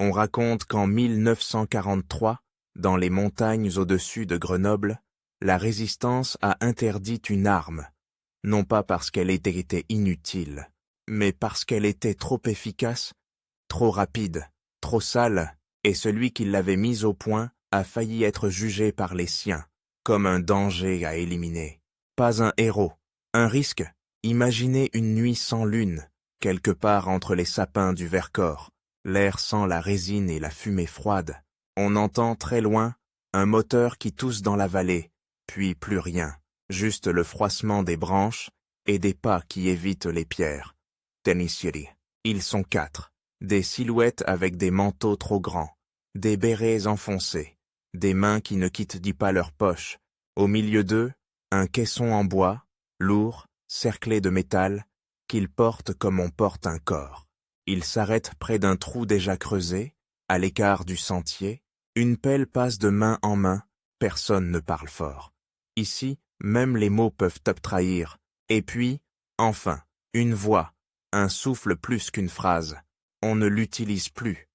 On raconte qu'en 1943, dans les montagnes au-dessus de Grenoble, la résistance a interdit une arme, non pas parce qu'elle était inutile, mais parce qu'elle était trop efficace, trop rapide, trop sale, et celui qui l'avait mise au point a failli être jugé par les siens, comme un danger à éliminer. Pas un héros, un risque. Imaginez une nuit sans lune, quelque part entre les sapins du Vercors, l'air sent la résine et la fumée froide. On entend très loin un moteur qui tousse dans la vallée, puis plus rien, juste le froissement des branches et des pas qui évitent les pierres. Tennisserie. Ils sont 4, des silhouettes avec des manteaux trop grands, des bérets enfoncés, des mains qui ne quittent pas leurs poches. Au milieu d'eux, un caisson en bois, lourd, cerclé de métal, qu'ils portent comme on porte un corps. Ils s'arrêtent près d'un trou déjà creusé, à l'écart du sentier. Une pelle passe de main en main, personne ne parle fort. Ici, même les mots peuvent te trahir. Et puis, enfin, une voix, un souffle plus qu'une phrase. On ne l'utilise plus.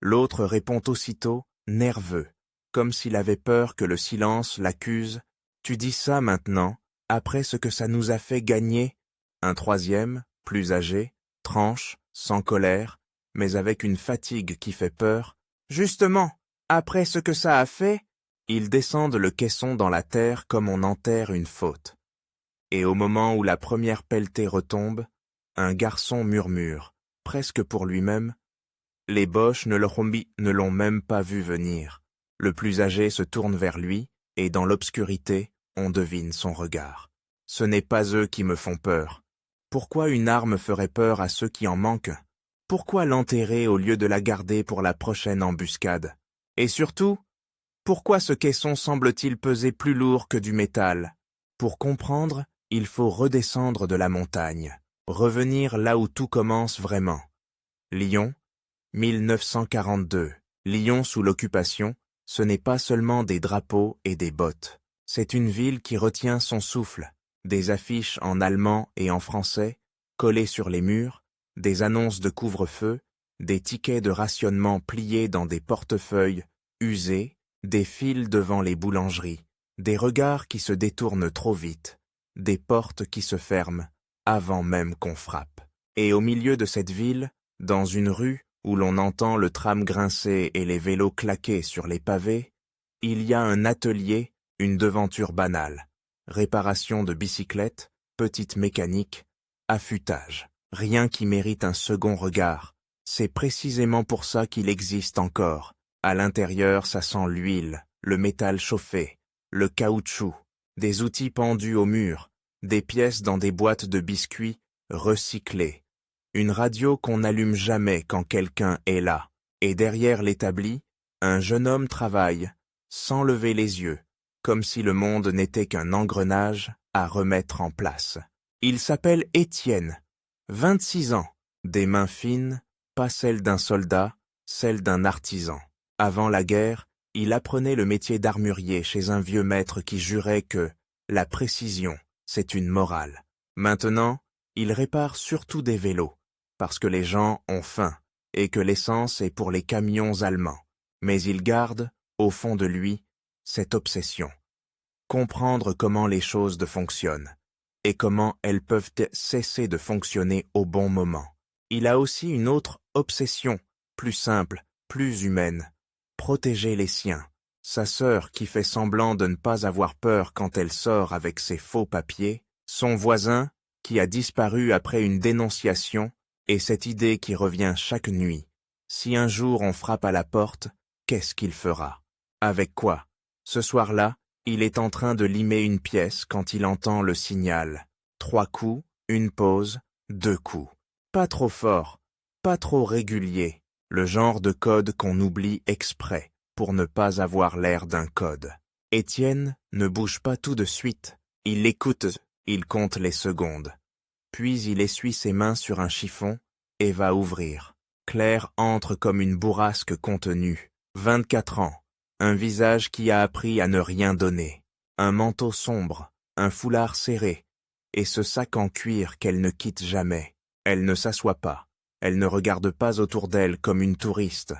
L'autre répond aussitôt, nerveux, comme s'il avait peur que le silence l'accuse. Tu dis ça maintenant, après ce que ça nous a fait gagner. Un troisième, plus âgé, tranche, sans colère, mais avec une fatigue qui fait peur. Justement, après ce que ça a fait, ils descendent le caisson dans la terre comme on enterre une faute. Et au moment où la première pelletée retombe, un garçon murmure, presque pour lui-même. Les Boches ne l'ont même pas vu venir. Le plus âgé se tourne vers lui, et dans l'obscurité, on devine son regard. Ce n'est pas eux qui me font peur. Pourquoi une arme ferait peur à ceux qui en manquent? Pourquoi l'enterrer au lieu de la garder pour la prochaine embuscade? Et surtout, pourquoi ce caisson semble-t-il peser plus lourd que du métal? Pour comprendre, il faut redescendre de la montagne, revenir là où tout commence vraiment. Lyon, 1942. Lyon sous l'occupation, ce n'est pas seulement des drapeaux et des bottes. C'est une ville qui retient son souffle, des affiches en allemand et en français, collées sur les murs, des annonces de couvre-feu, des tickets de rationnement pliés dans des portefeuilles usés, des files devant les boulangeries, des regards qui se détournent trop vite, des portes qui se ferment avant même qu'on frappe. Et au milieu de cette ville, dans une rue où l'on entend le tram grincer et les vélos claquer sur les pavés, il y a un atelier, une devanture banale, réparation de bicyclettes, petite mécanique, affûtage, rien qui mérite un second regard. C'est précisément pour ça qu'il existe encore. À l'intérieur, ça sent l'huile, le métal chauffé, le caoutchouc, des outils pendus au mur, des pièces dans des boîtes de biscuits recyclées, une radio qu'on n'allume jamais quand quelqu'un est là, et derrière l'établi, un jeune homme travaille, sans lever les yeux, comme si le monde n'était qu'un engrenage à remettre en place. Il s'appelle Étienne, 26 ans, des mains fines, pas celles d'un soldat, celles d'un artisan. Avant la guerre, il apprenait le métier d'armurier chez un vieux maître qui jurait que la précision, c'est une morale. Maintenant, il répare surtout des vélos, parce que les gens ont faim et que l'essence est pour les camions allemands. Mais il garde, au fond de lui, cette obsession. Comprendre comment les choses fonctionnent et comment elles peuvent cesser de fonctionner au bon moment. Il a aussi une autre obsession, plus simple, plus humaine. Protéger les siens. Sa sœur qui fait semblant de ne pas avoir peur quand elle sort avec ses faux papiers, son voisin qui a disparu après une dénonciation, et cette idée qui revient chaque nuit. Si un jour on frappe à la porte, qu'est-ce qu'il fera? Avec quoi? Ce soir-là, il est en train de limer une pièce quand il entend le signal. 3 coups, une pause, 2 coups. Pas trop fort, pas trop régulier. Le genre de code qu'on oublie exprès pour ne pas avoir l'air d'un code. Étienne ne bouge pas tout de suite. Il écoute, il compte les secondes. Puis il essuie ses mains sur un chiffon et va ouvrir. Claire entre comme une bourrasque contenue. 24 ans, un visage qui a appris à ne rien donner, un manteau sombre, un foulard serré, et ce sac en cuir qu'elle ne quitte jamais. Elle ne s'assoit pas, elle ne regarde pas autour d'elle comme une touriste,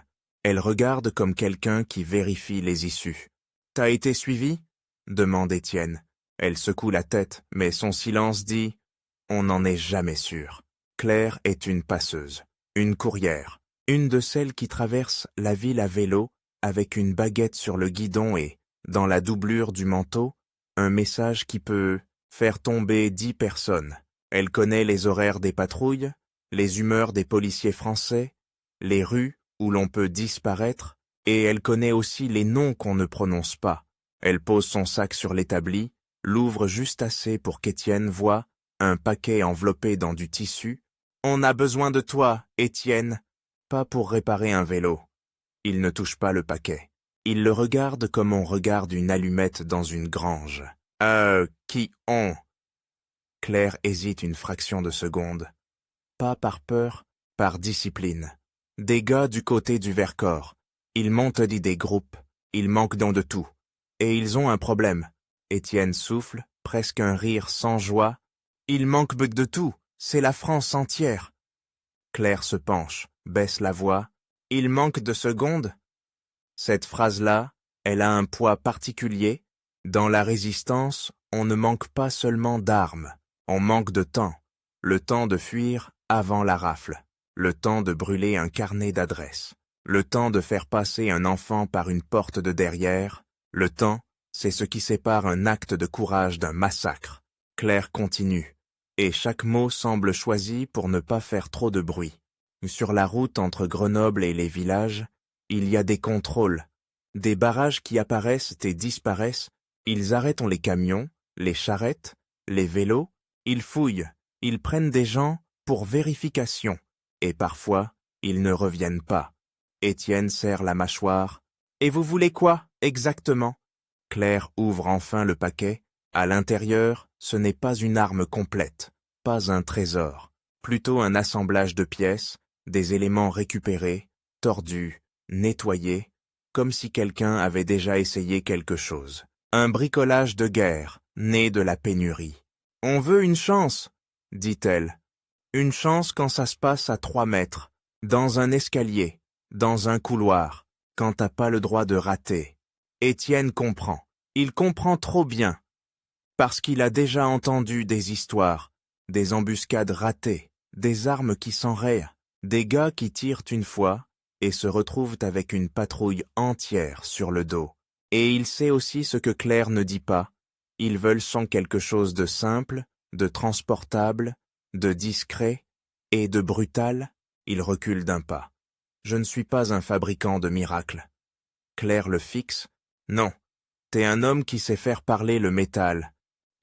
Elle regarde comme quelqu'un qui vérifie les issues. « T'as été suivi ?» demande Étienne. Elle secoue la tête, mais son silence dit « On n'en est jamais sûr. » Claire est une passeuse, une courrière, une de celles qui traversent la ville à vélo avec une baguette sur le guidon et, dans la doublure du manteau, un message qui peut faire tomber 10 personnes. Elle connaît les horaires des patrouilles, les humeurs des policiers français, les rues où l'on peut disparaître, et elle connaît aussi les noms qu'on ne prononce pas. Elle pose son sac sur l'établi, l'ouvre juste assez pour qu'Étienne voie un paquet enveloppé dans du tissu. « On a besoin de toi, Étienne. » Pas pour réparer un vélo. Il ne touche pas le paquet. Il le regarde comme on regarde une allumette dans une grange. « Qui on ?» Claire hésite une fraction de seconde. Pas par peur, par discipline. Des gars du côté du Vercors. Ils montent des groupes. Ils manquent donc de tout. Et ils ont un problème. Étienne souffle, presque un rire sans joie. Ils manquent de tout. C'est la France entière. Claire se penche, baisse la voix. Il manque de secondes. Cette phrase-là, elle a un poids particulier. Dans la résistance, on ne manque pas seulement d'armes. On manque de temps. Le temps de fuir avant la rafle. Le temps de brûler un carnet d'adresses. Le temps de faire passer un enfant par une porte de derrière. Le temps, c'est ce qui sépare un acte de courage d'un massacre. Claire continue. Et chaque mot semble choisi pour ne pas faire trop de bruit. Sur la route entre Grenoble et les villages, il y a des contrôles, des barrages qui apparaissent et disparaissent. Ils arrêtent les camions, les charrettes, les vélos, ils fouillent, ils prennent des gens pour vérification, et parfois, ils ne reviennent pas. Étienne serre la mâchoire. « Et vous voulez quoi, exactement ?» Claire ouvre enfin le paquet. À l'intérieur, ce n'est pas une arme complète, pas un trésor, plutôt un assemblage de pièces, des éléments récupérés, tordus, nettoyés, comme si quelqu'un avait déjà essayé quelque chose. Un bricolage de guerre, né de la pénurie. « On veut une chance, » dit-elle. Une chance quand ça se passe à 3 mètres, dans un escalier, dans un couloir, quand t'as pas le droit de rater. Étienne comprend. Il comprend trop bien. Parce qu'il a déjà entendu des histoires, des embuscades ratées, des armes qui s'enrayent, des gars qui tirent une fois et se retrouvent avec une patrouille entière sur le dos. Et il sait aussi ce que Claire ne dit pas. Ils veulent sans quelque chose de simple, de transportable, de discret et de brutal. Il recule d'un pas. Je ne suis pas un fabricant de miracles. Claire le fixe. Non, t'es un homme qui sait faire parler le métal.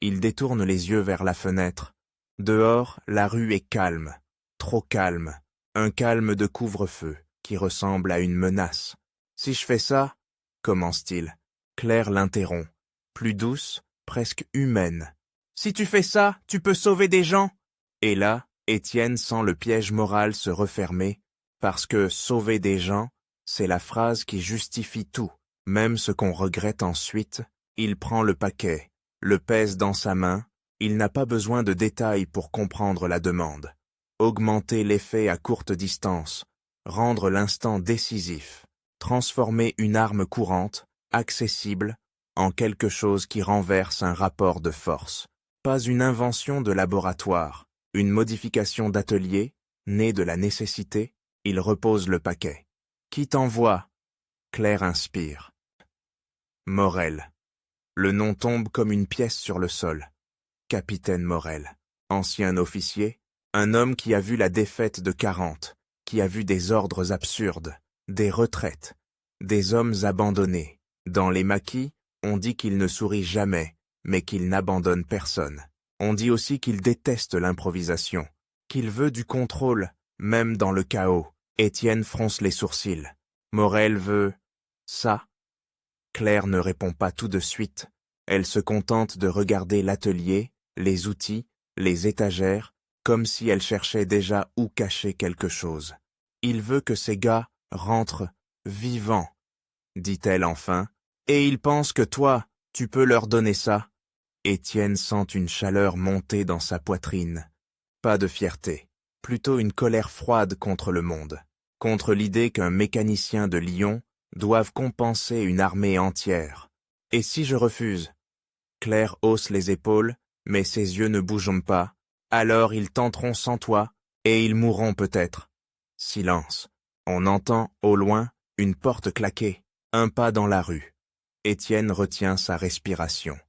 Il détourne les yeux vers la fenêtre. Dehors, la rue est calme, trop calme, un calme de couvre-feu qui ressemble à une menace. Si je fais ça, commence-t-il. Claire l'interrompt, plus douce, presque humaine. Si tu fais ça, tu peux sauver des gens. Et là, Étienne sent le piège moral se refermer, parce que sauver des gens, c'est la phrase qui justifie tout, même ce qu'on regrette ensuite. Il prend le paquet, le pèse dans sa main, il n'a pas besoin de détails pour comprendre la demande. Augmenter l'effet à courte distance, rendre l'instant décisif, transformer une arme courante, accessible, en quelque chose qui renverse un rapport de force. Pas une invention de laboratoire, une modification d'atelier, née de la nécessité. Il repose le paquet. Qui t'envoie? Claire inspire. Morel. Le nom tombe comme une pièce sur le sol. Capitaine Morel, ancien officier, un homme qui a vu la défaite de 40, qui a vu des ordres absurdes, des retraites, des hommes abandonnés. Dans les maquis, on dit qu'il ne sourit jamais, mais qu'il n'abandonne personne. On dit aussi qu'il déteste l'improvisation, qu'il veut du contrôle, même dans le chaos. Étienne fronce les sourcils. Morel veut ça. Claire ne répond pas tout de suite. Elle se contente de regarder l'atelier, les outils, les étagères, comme si elle cherchait déjà où cacher quelque chose. Il veut que ces gars rentrent vivants, dit-elle enfin, et ils pensent que toi, tu peux leur donner ça. Étienne sent une chaleur monter dans sa poitrine. Pas de fierté, plutôt une colère froide contre le monde. contre l'idée qu'un mécanicien de Lyon doive compenser une armée entière. Et si je refuse? Claire hausse les épaules, mais ses yeux ne bougent pas. Alors ils tenteront sans toi, et ils mourront peut-être. Silence. On entend, au loin, une porte claquer, un pas dans la rue. Étienne retient sa respiration.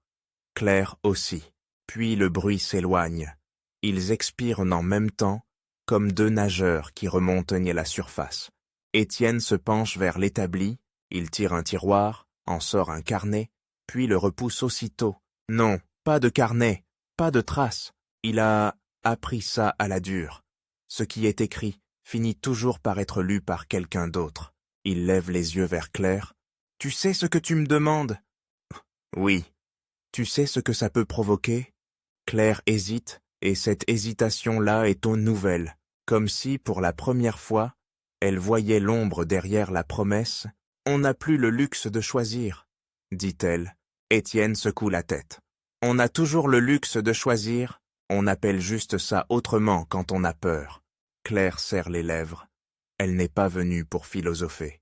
Claire aussi. Puis le bruit s'éloigne. Ils expirent en même temps, comme deux nageurs qui remontent à la surface. Étienne se penche vers l'établi, il tire un tiroir, en sort un carnet, puis le repousse aussitôt. Non, pas de carnet, pas de traces. Il a appris ça à la dure. Ce qui est écrit finit toujours par être lu par quelqu'un d'autre. Il lève les yeux vers Claire. « Tu sais ce que tu me demandes ?»« Oui. »« Tu sais ce que ça peut provoquer ?» Claire hésite, et cette hésitation-là est aux nouvelles, comme si, pour la première fois, elle voyait l'ombre derrière la promesse. « On n'a plus le luxe de choisir, » dit-elle. Étienne secoue la tête. « On a toujours le luxe de choisir, on appelle juste ça autrement quand on a peur. » Claire serre les lèvres. Elle n'est pas venue pour philosopher.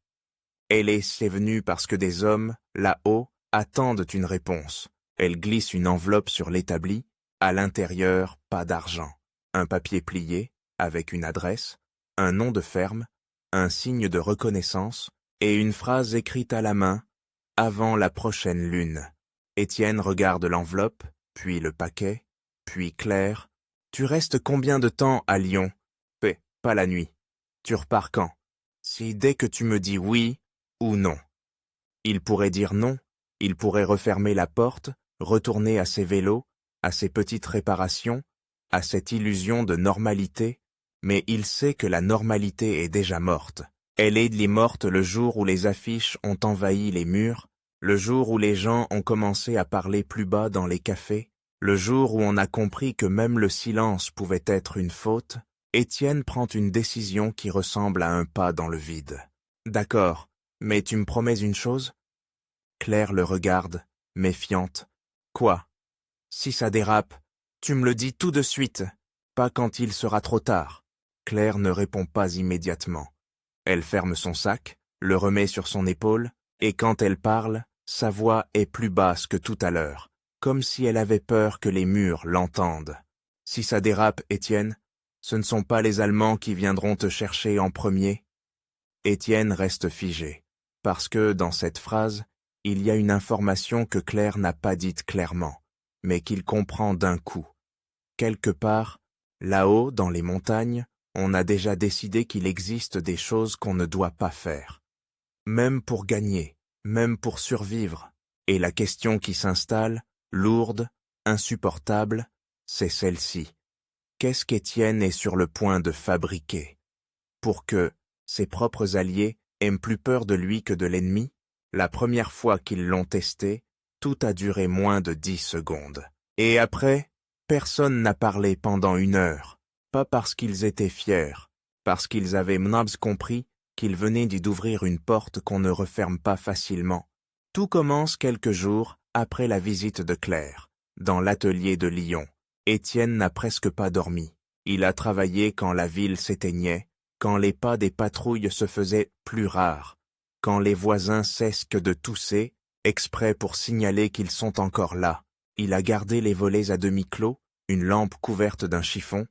Elle est venue parce que des hommes, là-haut, attendent une réponse. Elle glisse une enveloppe sur l'établi. À l'intérieur, pas d'argent. Un papier plié, avec une adresse, un nom de ferme, un signe de reconnaissance et une phrase écrite à la main, « Avant la prochaine lune ». Étienne regarde l'enveloppe, puis le paquet, puis Claire. « Tu restes combien de temps à Lyon ?»« Pas la nuit. Tu repars quand ?»« Si dès que tu me dis oui ou non. » Il pourrait dire non, il pourrait refermer la porte, retourner à ses vélos, à ses petites réparations, à cette illusion de normalité, mais il sait que la normalité est déjà morte. Elle est morte le jour où les affiches ont envahi les murs, le jour où les gens ont commencé à parler plus bas dans les cafés, le jour où on a compris que même le silence pouvait être une faute. Étienne prend une décision qui ressemble à un pas dans le vide. « D'accord, mais tu me promets une chose ?» Claire le regarde, méfiante. « Quoi ? Si ça dérape, tu me le dis tout de suite, pas quand il sera trop tard. » Claire ne répond pas immédiatement. Elle ferme son sac, le remet sur son épaule, et quand elle parle, sa voix est plus basse que tout à l'heure, comme si elle avait peur que les murs l'entendent. « Si ça dérape, Étienne, ce ne sont pas les Allemands qui viendront te chercher en premier ?» Étienne reste figé, parce que, dans cette phrase, il y a une information que Claire n'a pas dite clairement, mais qu'il comprend d'un coup. Quelque part, là-haut, dans les montagnes, on a déjà décidé qu'il existe des choses qu'on ne doit pas faire. Même pour gagner, même pour survivre. Et la question qui s'installe, lourde, insupportable, c'est celle-ci. Qu'est-ce qu'Étienne est sur le point de fabriquer? Pour que ses propres alliés aient plus peur de lui que de l'ennemi, la première fois qu'ils l'ont testé, tout a duré moins de 10 secondes. Et après, personne n'a parlé pendant 1 heure. Pas parce qu'ils étaient fiers, parce qu'ils avaient compris qu'il venait d'ouvrir une porte qu'on ne referme pas facilement. Tout commence quelques jours après la visite de Claire, dans l'atelier de Lyon. Étienne n'a presque pas dormi. Il a travaillé quand la ville s'éteignait, quand les pas des patrouilles se faisaient plus rares, quand les voisins cessent de tousser, exprès pour signaler qu'ils sont encore là. Il a gardé les volets à demi clos, une lampe couverte d'un chiffon,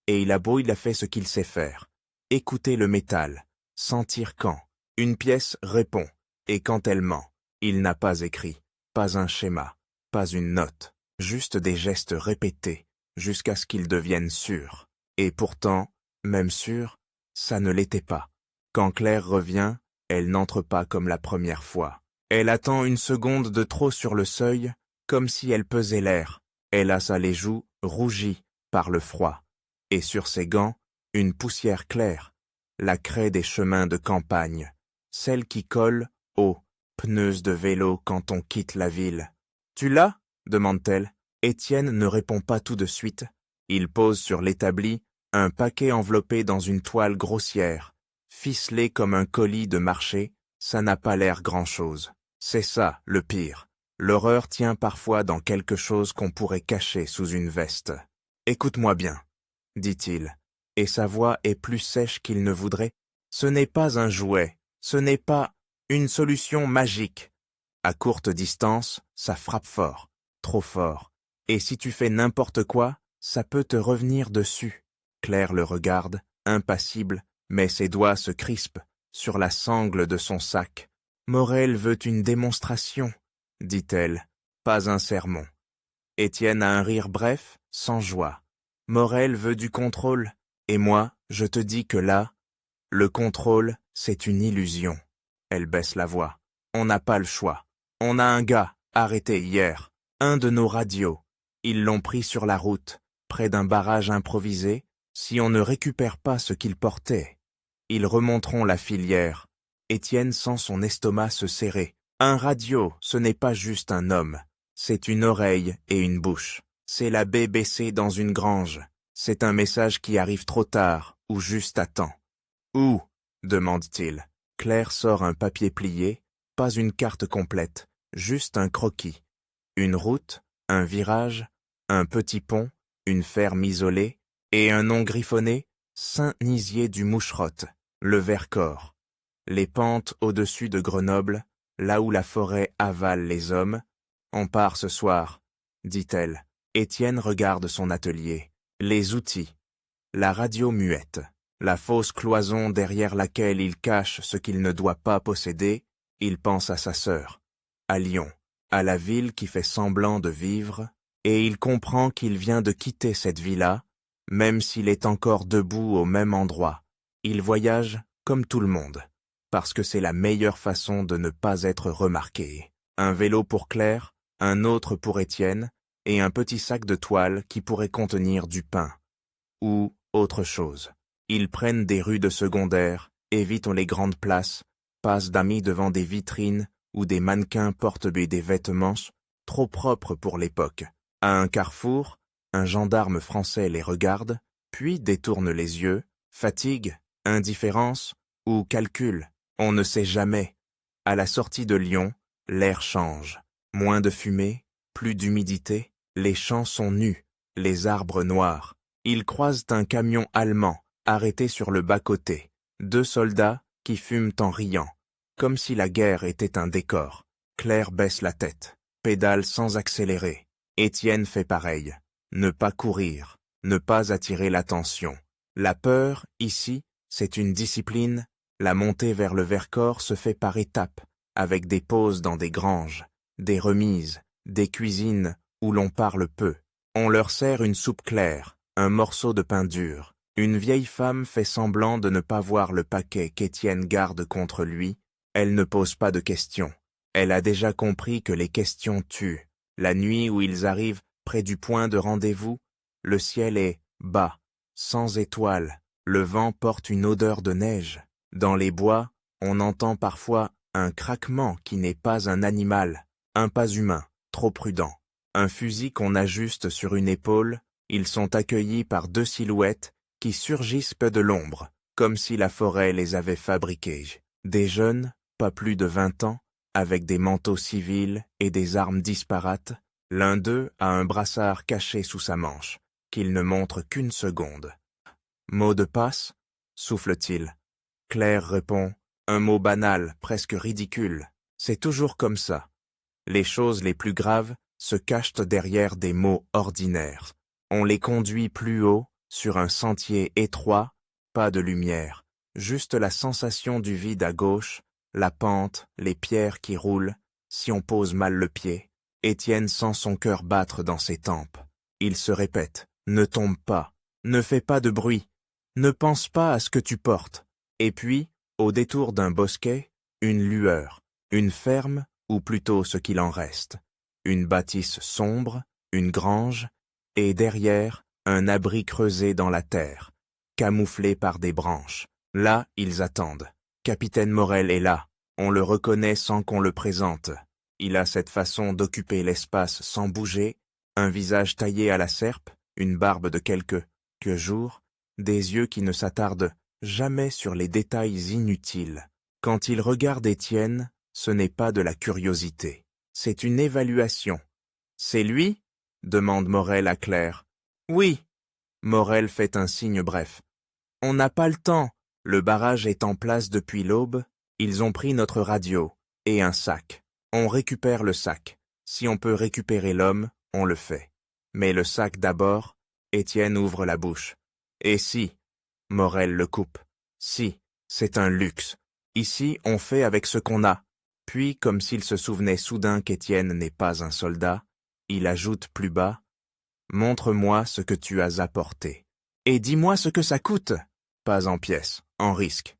et il a fait ce qu'il sait faire. Écouter le métal, sentir quand une pièce répond, et quand elle ment. Il n'a pas écrit, pas un schéma, pas une note, juste des gestes répétés, jusqu'à ce qu'ils deviennent sûrs. Et pourtant, même sûr, ça ne l'était pas. Quand Claire revient, elle n'entre pas comme la première fois. Elle attend 1 seconde de trop sur le seuil, comme si elle pesait l'air. Elle a les joues rougies par le froid. Et sur ses gants, une poussière claire, la craie des chemins de campagne, celle qui colle aux pneus de vélo quand on quitte la ville. « Tu l'as ?» demande-t-elle. Étienne ne répond pas tout de suite. Il pose sur l'établi un paquet enveloppé dans une toile grossière, ficelé comme un colis de marché. Ça n'a pas l'air grand-chose. C'est ça, le pire. L'horreur tient parfois dans quelque chose qu'on pourrait cacher sous une veste. « Écoute-moi bien, dit-il, et sa voix est plus sèche qu'il ne voudrait. Ce n'est pas un jouet, ce n'est pas une solution magique. À courte distance, ça frappe fort, trop fort. Et si tu fais n'importe quoi, ça peut te revenir dessus. Claire le regarde, impassible, mais ses doigts se crispent sur la sangle de son sac. Morel veut une démonstration, dit-elle, pas un sermon. Étienne a un rire bref, sans joie. Morel veut du contrôle, et moi, je te dis que là, le contrôle, c'est une illusion. Elle baisse la voix. On n'a pas le choix. On a un gars, arrêté hier, un de nos radios. Ils l'ont pris sur la route, près d'un barrage improvisé, si on ne récupère pas ce qu'il portait. Ils remonteront la filière. Étienne sent son estomac se serrer. Un radio, ce n'est pas juste un homme. C'est une oreille et une bouche. C'est la BBC dans une grange. C'est un message qui arrive trop tard, ou juste à temps. Où? Demande-t-il. Claire sort un papier plié, pas une carte complète, juste un croquis. Une route, un virage, un petit pont, une ferme isolée, et un nom griffonné, Saint-Nizier du Moucherotte, le Vercors. Les pentes au-dessus de Grenoble, là où la forêt avale les hommes. On part ce soir, dit-elle. Étienne regarde son atelier. Les outils. La radio muette. La fausse cloison derrière laquelle il cache ce qu'il ne doit pas posséder. Il pense à sa sœur, à Lyon, à la ville qui fait semblant de vivre, et il comprend qu'il vient de quitter cette vie-là, même s'il est encore debout au même endroit. Il voyage comme tout le monde, parce que c'est la meilleure façon de ne pas être remarqué. Un vélo pour Claire, un autre pour Étienne, et un petit sac de toile qui pourrait contenir du pain. Ou autre chose. Ils prennent des rues de secondaire, évitent les grandes places, passent d'amis devant des vitrines où des mannequins portent des vêtements trop propres pour l'époque. À un carrefour, un gendarme français les regarde, puis détourne les yeux, fatigue, indifférence ou calcul, on ne sait jamais. À la sortie de Lyon, l'air change. Moins de fumée, plus d'humidité, les champs sont nus, les arbres noirs. Ils croisent un camion allemand, arrêté sur le bas-côté. 2 soldats qui fument en riant, comme si la guerre était un décor. Claire baisse la tête, pédale sans accélérer. Étienne fait pareil. Ne pas courir, ne pas attirer l'attention. La peur, ici, c'est une discipline. La montée vers le Vercors se fait par étapes, avec des pauses dans des granges, des remises, des cuisines où l'on parle peu. On leur sert une soupe claire, un morceau de pain dur. Une vieille femme fait semblant de ne pas voir le paquet qu'Étienne garde contre lui. Elle ne pose pas de questions. Elle a déjà compris que les questions tuent. La nuit où ils arrivent près du point de rendez-vous, le ciel est bas, sans étoiles. Le vent porte une odeur de neige. Dans les bois, on entend parfois un craquement qui n'est pas un animal, un pas humain, trop prudent. Un fusil qu'on ajuste sur une épaule, ils sont accueillis par 2 silhouettes qui surgissent peu de l'ombre, comme si la forêt les avait fabriqués. Des jeunes, pas plus de 20 ans, avec des manteaux civils et des armes disparates. L'un d'eux a un brassard caché sous sa manche, qu'il ne montre qu'une seconde. « Mot de passe » souffle-t-il. Claire répond, un mot banal, presque ridicule. C'est toujours comme ça. Les choses les plus graves se cachent derrière des mots ordinaires. On les conduit plus haut, sur un sentier étroit, pas de lumière, juste la sensation du vide à gauche, la pente, les pierres qui roulent, si on pose mal le pied. Étienne sent son cœur battre dans ses tempes. Il se répète, ne tombe pas, ne fais pas de bruit, ne pense pas à ce que tu portes. Et puis, au détour d'un bosquet, une lueur, une ferme, ou plutôt ce qu'il en reste, une bâtisse sombre, une grange, et derrière, un abri creusé dans la terre, camouflé par des branches. Là, ils attendent. Capitaine Morel est là. On le reconnaît sans qu'on le présente. Il a cette façon d'occuper l'espace sans bouger, un visage taillé à la serpe, une barbe de quelques jours, des yeux qui ne s'attardent jamais sur les détails inutiles. Quand il regarde Étienne, ce n'est pas de la curiosité, c'est une évaluation. « C'est lui ?» demande Morel à Claire. « Oui. » Morel fait un signe bref. « On n'a pas le temps, Le barrage est en place depuis l'aube, ils ont pris notre radio, et un sac. On récupère le sac. Si on peut récupérer l'homme, on le fait. Mais le sac d'abord, Étienne ouvre la bouche. Et si, Morel le coupe. Si, c'est un luxe. Ici, on fait avec ce qu'on a. Puis, comme s'il se souvenait soudain qu'Étienne n'est pas un soldat, il ajoute plus bas, « Montre-moi ce que tu as apporté. Et dis-moi ce que ça coûte. » Pas en pièces, en risque.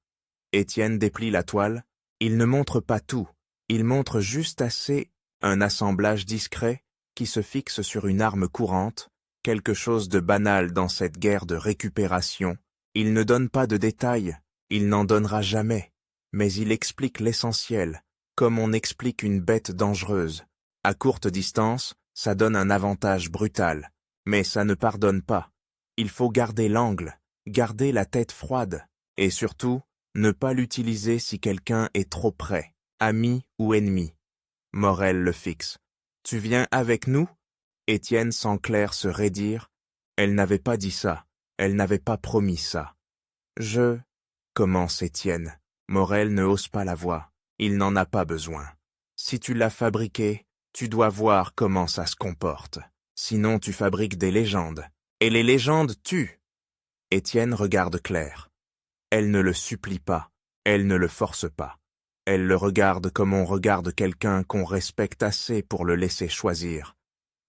Étienne déplie la toile. Il ne montre pas tout. Il montre juste assez un assemblage discret qui se fixe sur une arme courante, quelque chose de banal dans cette guerre de récupération. Il ne donne pas de détails, il n'en donnera jamais, mais il explique l'essentiel, comme on explique une bête dangereuse. À courte distance, ça donne un avantage brutal, mais ça ne pardonne pas. Il faut garder l'angle, garder la tête froide, et surtout, ne pas l'utiliser si quelqu'un est trop près, ami ou ennemi. Morel le fixe. « Tu viens avec nous ?» Étienne sent Claire se raidir. Elle n'avait pas dit ça, elle n'avait pas promis ça. « commence Étienne. Morel ne hausse pas la voix, il n'en a pas besoin. Si tu l'as fabriqué, tu dois voir comment ça se comporte. Sinon tu fabriques des légendes. Et les légendes tuent. » Étienne regarde Claire. Elle ne le supplie pas, elle ne le force pas. Elle le regarde comme on regarde quelqu'un qu'on respecte assez pour le laisser choisir,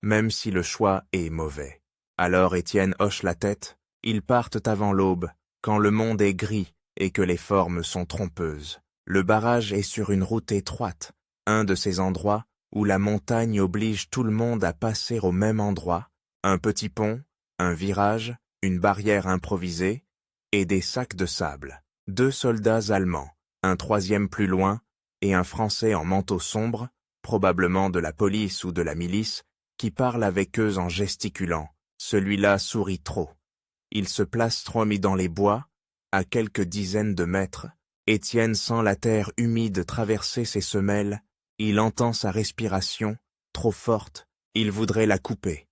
même si le choix est mauvais. Alors Étienne hoche la tête, ils partent avant l'aube, quand le monde est gris et que les formes sont trompeuses. Le barrage est sur une route étroite, un de ces endroits où la montagne oblige tout le monde à passer au même endroit, un petit pont, un virage, une barrière improvisée et des sacs de sable. 2 soldats allemands, un troisième plus loin et un Français en manteau sombre, probablement de la police ou de la milice, qui parle avec eux en gesticulant. Celui-là sourit trop. Il se place trop mis dans les bois, à quelques dizaines de mètres. Étienne sent la terre humide traverser ses semelles. Il entend sa respiration, trop forte. Il voudrait la couper.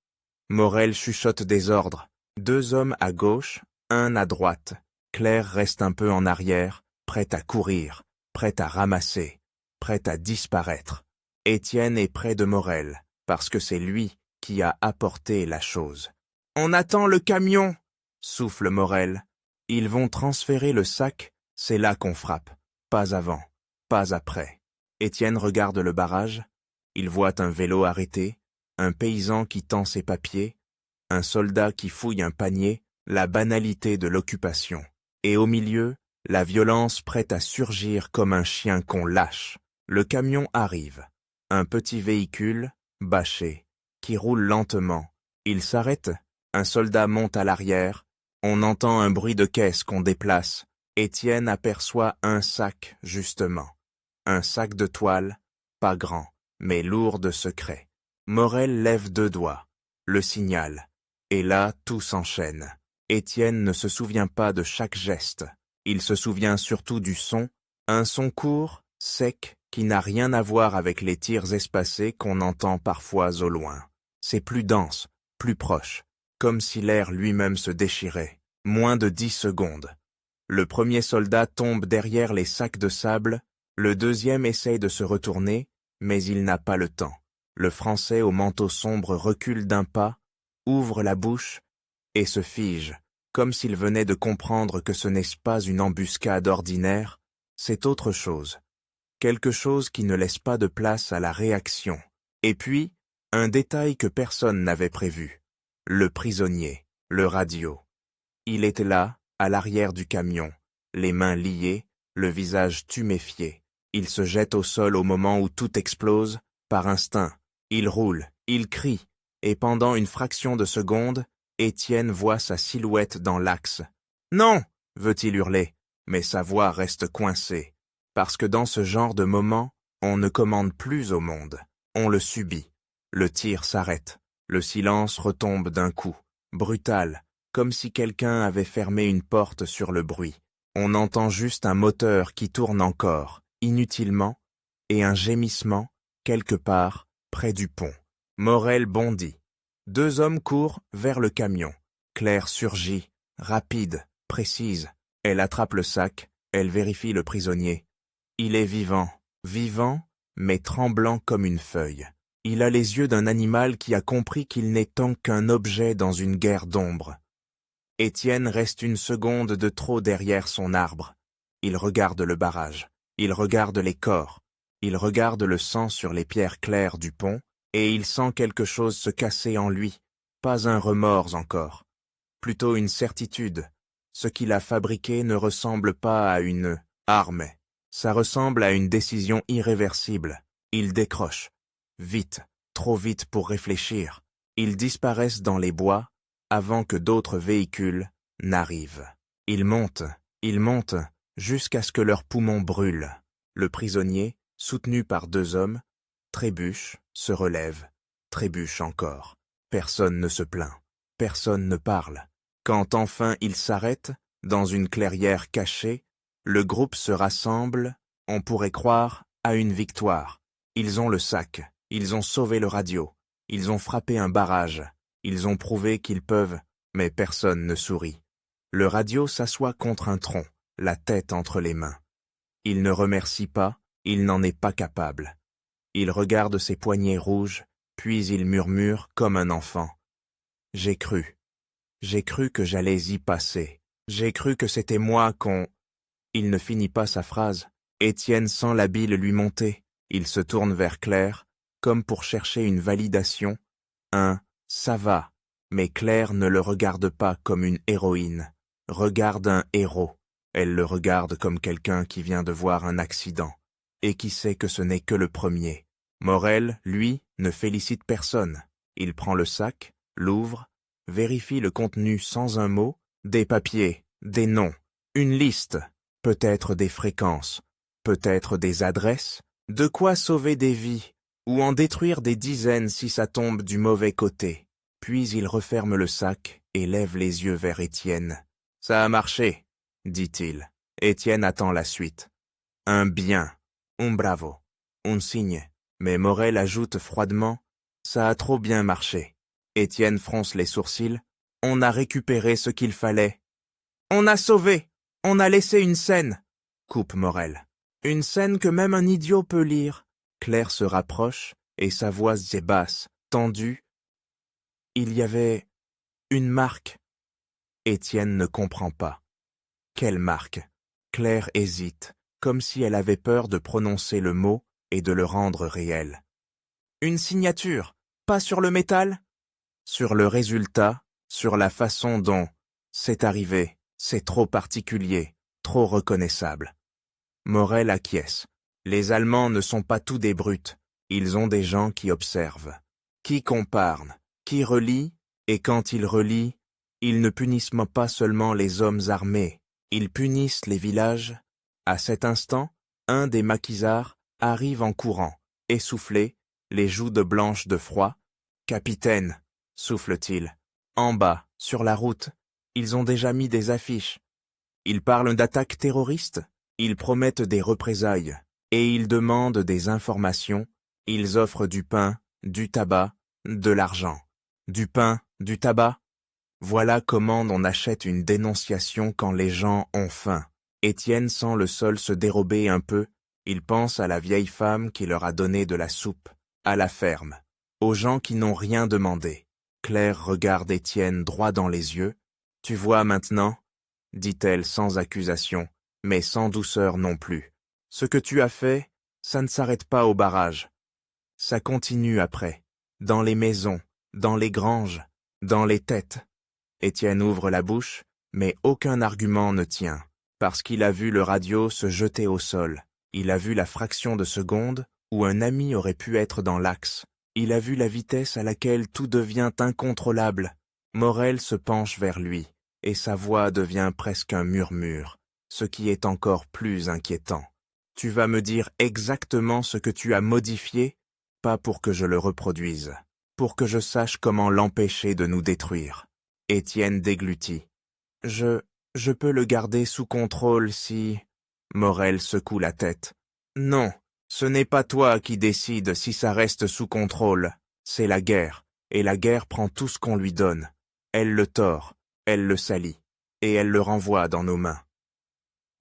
Morel chuchote des ordres. 2 hommes à gauche, un à droite. Claire reste un peu en arrière, prête à courir, prête à ramasser, prête à disparaître. Étienne est près de Morel, parce que c'est lui qui a apporté la chose. « On attend le camion !» souffle Morel. Ils vont transférer le sac, c'est là qu'on frappe. Pas avant, pas après. Étienne regarde le barrage. Il voit un vélo arrêté, un paysan qui tend ses papiers, un soldat qui fouille un panier, la banalité de l'occupation. Et au milieu, la violence prête à surgir comme un chien qu'on lâche. Le camion arrive. Un petit véhicule, bâché, qui roule lentement. Il s'arrête, un soldat monte à l'arrière. On entend un bruit de caisse qu'on déplace. Étienne aperçoit un sac, justement. Un sac de toile, pas grand, mais lourd de secrets. Morel lève 2 doigts, le signale. Et là, tout s'enchaîne. Étienne ne se souvient pas de chaque geste. Il se souvient surtout du son, un son court, sec, qui n'a rien à voir avec les tirs espacés qu'on entend parfois au loin. C'est plus dense, plus proche, comme si l'air lui-même se déchirait. Moins de 10 secondes. Le premier soldat tombe derrière les sacs de sable, le deuxième essaye de se retourner, mais il n'a pas le temps. Le Français au manteau sombre recule d'un pas, ouvre la bouche et se fige, comme s'il venait de comprendre que ce n'est pas une embuscade ordinaire, c'est autre chose. Quelque chose qui ne laisse pas de place à la réaction. Et puis, un détail que personne n'avait prévu. Le prisonnier, le radio. Il était là, à l'arrière du camion, les mains liées, le visage tuméfié. Il se jette au sol au moment où tout explose, par instinct. Il roule, il crie, et pendant une fraction de seconde, Étienne voit sa silhouette dans l'axe. « Non !» veut-il hurler, mais sa voix reste coincée, parce que dans ce genre de moment, on ne commande plus au monde, on le subit. Le tir s'arrête, le silence retombe d'un coup, brutal, comme si quelqu'un avait fermé une porte sur le bruit. On entend juste un moteur qui tourne encore, inutilement, et un gémissement, quelque part, près du pont. Morel bondit. 2 hommes courent vers le camion. Claire surgit, rapide, précise. Elle attrape le sac, elle vérifie le prisonnier. Il est vivant, vivant, mais tremblant comme une feuille. Il a les yeux d'un animal qui a compris qu'il n'est tant qu'un objet dans une guerre d'ombre. Étienne reste une seconde de trop derrière son arbre. Il regarde le barrage, il regarde les corps, il regarde le sang sur les pierres claires du pont, et il sent quelque chose se casser en lui, pas un remords encore, plutôt une certitude. Ce qu'il a fabriqué ne ressemble pas à une arme, ça ressemble à une décision irréversible. Il décroche. Vite, trop vite pour réfléchir. Ils disparaissent dans les bois avant que d'autres véhicules n'arrivent. Ils montent, jusqu'à ce que leurs poumons brûlent. Le prisonnier, soutenu par 2 hommes, trébuche, se relève, trébuche encore. Personne ne se plaint, personne ne parle. Quand enfin il s'arrête, dans une clairière cachée, le groupe se rassemble, on pourrait croire, à une victoire. Ils ont le sac, ils ont sauvé le radio, ils ont frappé un barrage, ils ont prouvé qu'ils peuvent, mais personne ne sourit. Le radio s'assoit contre un tronc, la tête entre les mains. Il ne remercie pas, il n'en est pas capable. Il regarde ses poignets rouges, puis il murmure comme un enfant. J'ai cru que j'allais y passer. J'ai cru que c'était moi qu'on... Il ne finit pas sa phrase. Étienne sent la bile lui monter. Il se tourne vers Claire, comme pour chercher une validation. Ça va. Mais Claire ne le regarde pas comme une héroïne. Regarde un héros. Elle le regarde comme quelqu'un qui vient de voir un accident, et qui sait que ce n'est que le premier. Morel, lui, ne félicite personne. Il prend le sac, l'ouvre, vérifie le contenu sans un mot, des papiers, des noms, une liste, peut-être des fréquences, peut-être des adresses, de quoi sauver des vies, ou en détruire des dizaines si ça tombe du mauvais côté. Puis il referme le sac et lève les yeux vers Étienne. « Ça a marché », dit-il. Étienne attend la suite. « Un bien, un bravo, un signe ». Mais Morel ajoute froidement « Ça a trop bien marché ». Étienne fronce les sourcils. « On a récupéré ce qu'il fallait. »« On a sauvé. On a laissé une scène. » coupe Morel. « Une scène que même un idiot peut lire. » Claire se rapproche et sa voix est basse, tendue. « Il y avait une marque. » Étienne ne comprend pas. Quelle marque? Claire hésite, comme si elle avait peur de prononcer le mot et de le rendre réel. Une signature, pas sur le métal? Sur le résultat, sur la façon dont c'est arrivé, c'est trop particulier, trop reconnaissable. Morel acquiesce. Les Allemands ne sont pas tous des brutes, ils ont des gens qui observent, qui comparent, qui relient, et quand ils relient, ils ne punissent pas seulement les hommes armés, ils punissent les villages. À cet instant, un des maquisards arrive en courant, essoufflé, les joues blanches de froid. « Capitaine » souffle-t-il. « En bas, sur la route, ils ont déjà mis des affiches. Ils parlent d'attaques terroristes, ils promettent des représailles, et ils demandent des informations, ils offrent du pain, du tabac, de l'argent. Du pain, du tabac. Voilà comment on achète une dénonciation quand les gens ont faim. » Étienne sent le sol se dérober un peu. Il pense à la vieille femme qui leur a donné de la soupe, à la ferme, aux gens qui n'ont rien demandé. Claire regarde Étienne droit dans les yeux. « Tu vois maintenant » dit-elle sans accusation, mais sans douceur non plus. « Ce que tu as fait, ça ne s'arrête pas au barrage. Ça continue après, dans les maisons, dans les granges, dans les têtes. » Étienne ouvre la bouche, mais aucun argument ne tient, parce qu'il a vu le radio se jeter au sol. Il a vu la fraction de seconde où un ami aurait pu être dans l'axe. Il a vu la vitesse à laquelle tout devient incontrôlable. Morel se penche vers lui, et sa voix devient presque un murmure, ce qui est encore plus inquiétant. « Tu vas me dire exactement ce que tu as modifié, pas pour que je le reproduise, pour que je sache comment l'empêcher de nous détruire. » Étienne déglutit. « Je peux le garder sous contrôle si... » Morel secoue la tête. « Non, ce n'est pas toi qui décide si ça reste sous contrôle. C'est la guerre, et la guerre prend tout ce qu'on lui donne. Elle le tord, elle le salit, et elle le renvoie dans nos mains.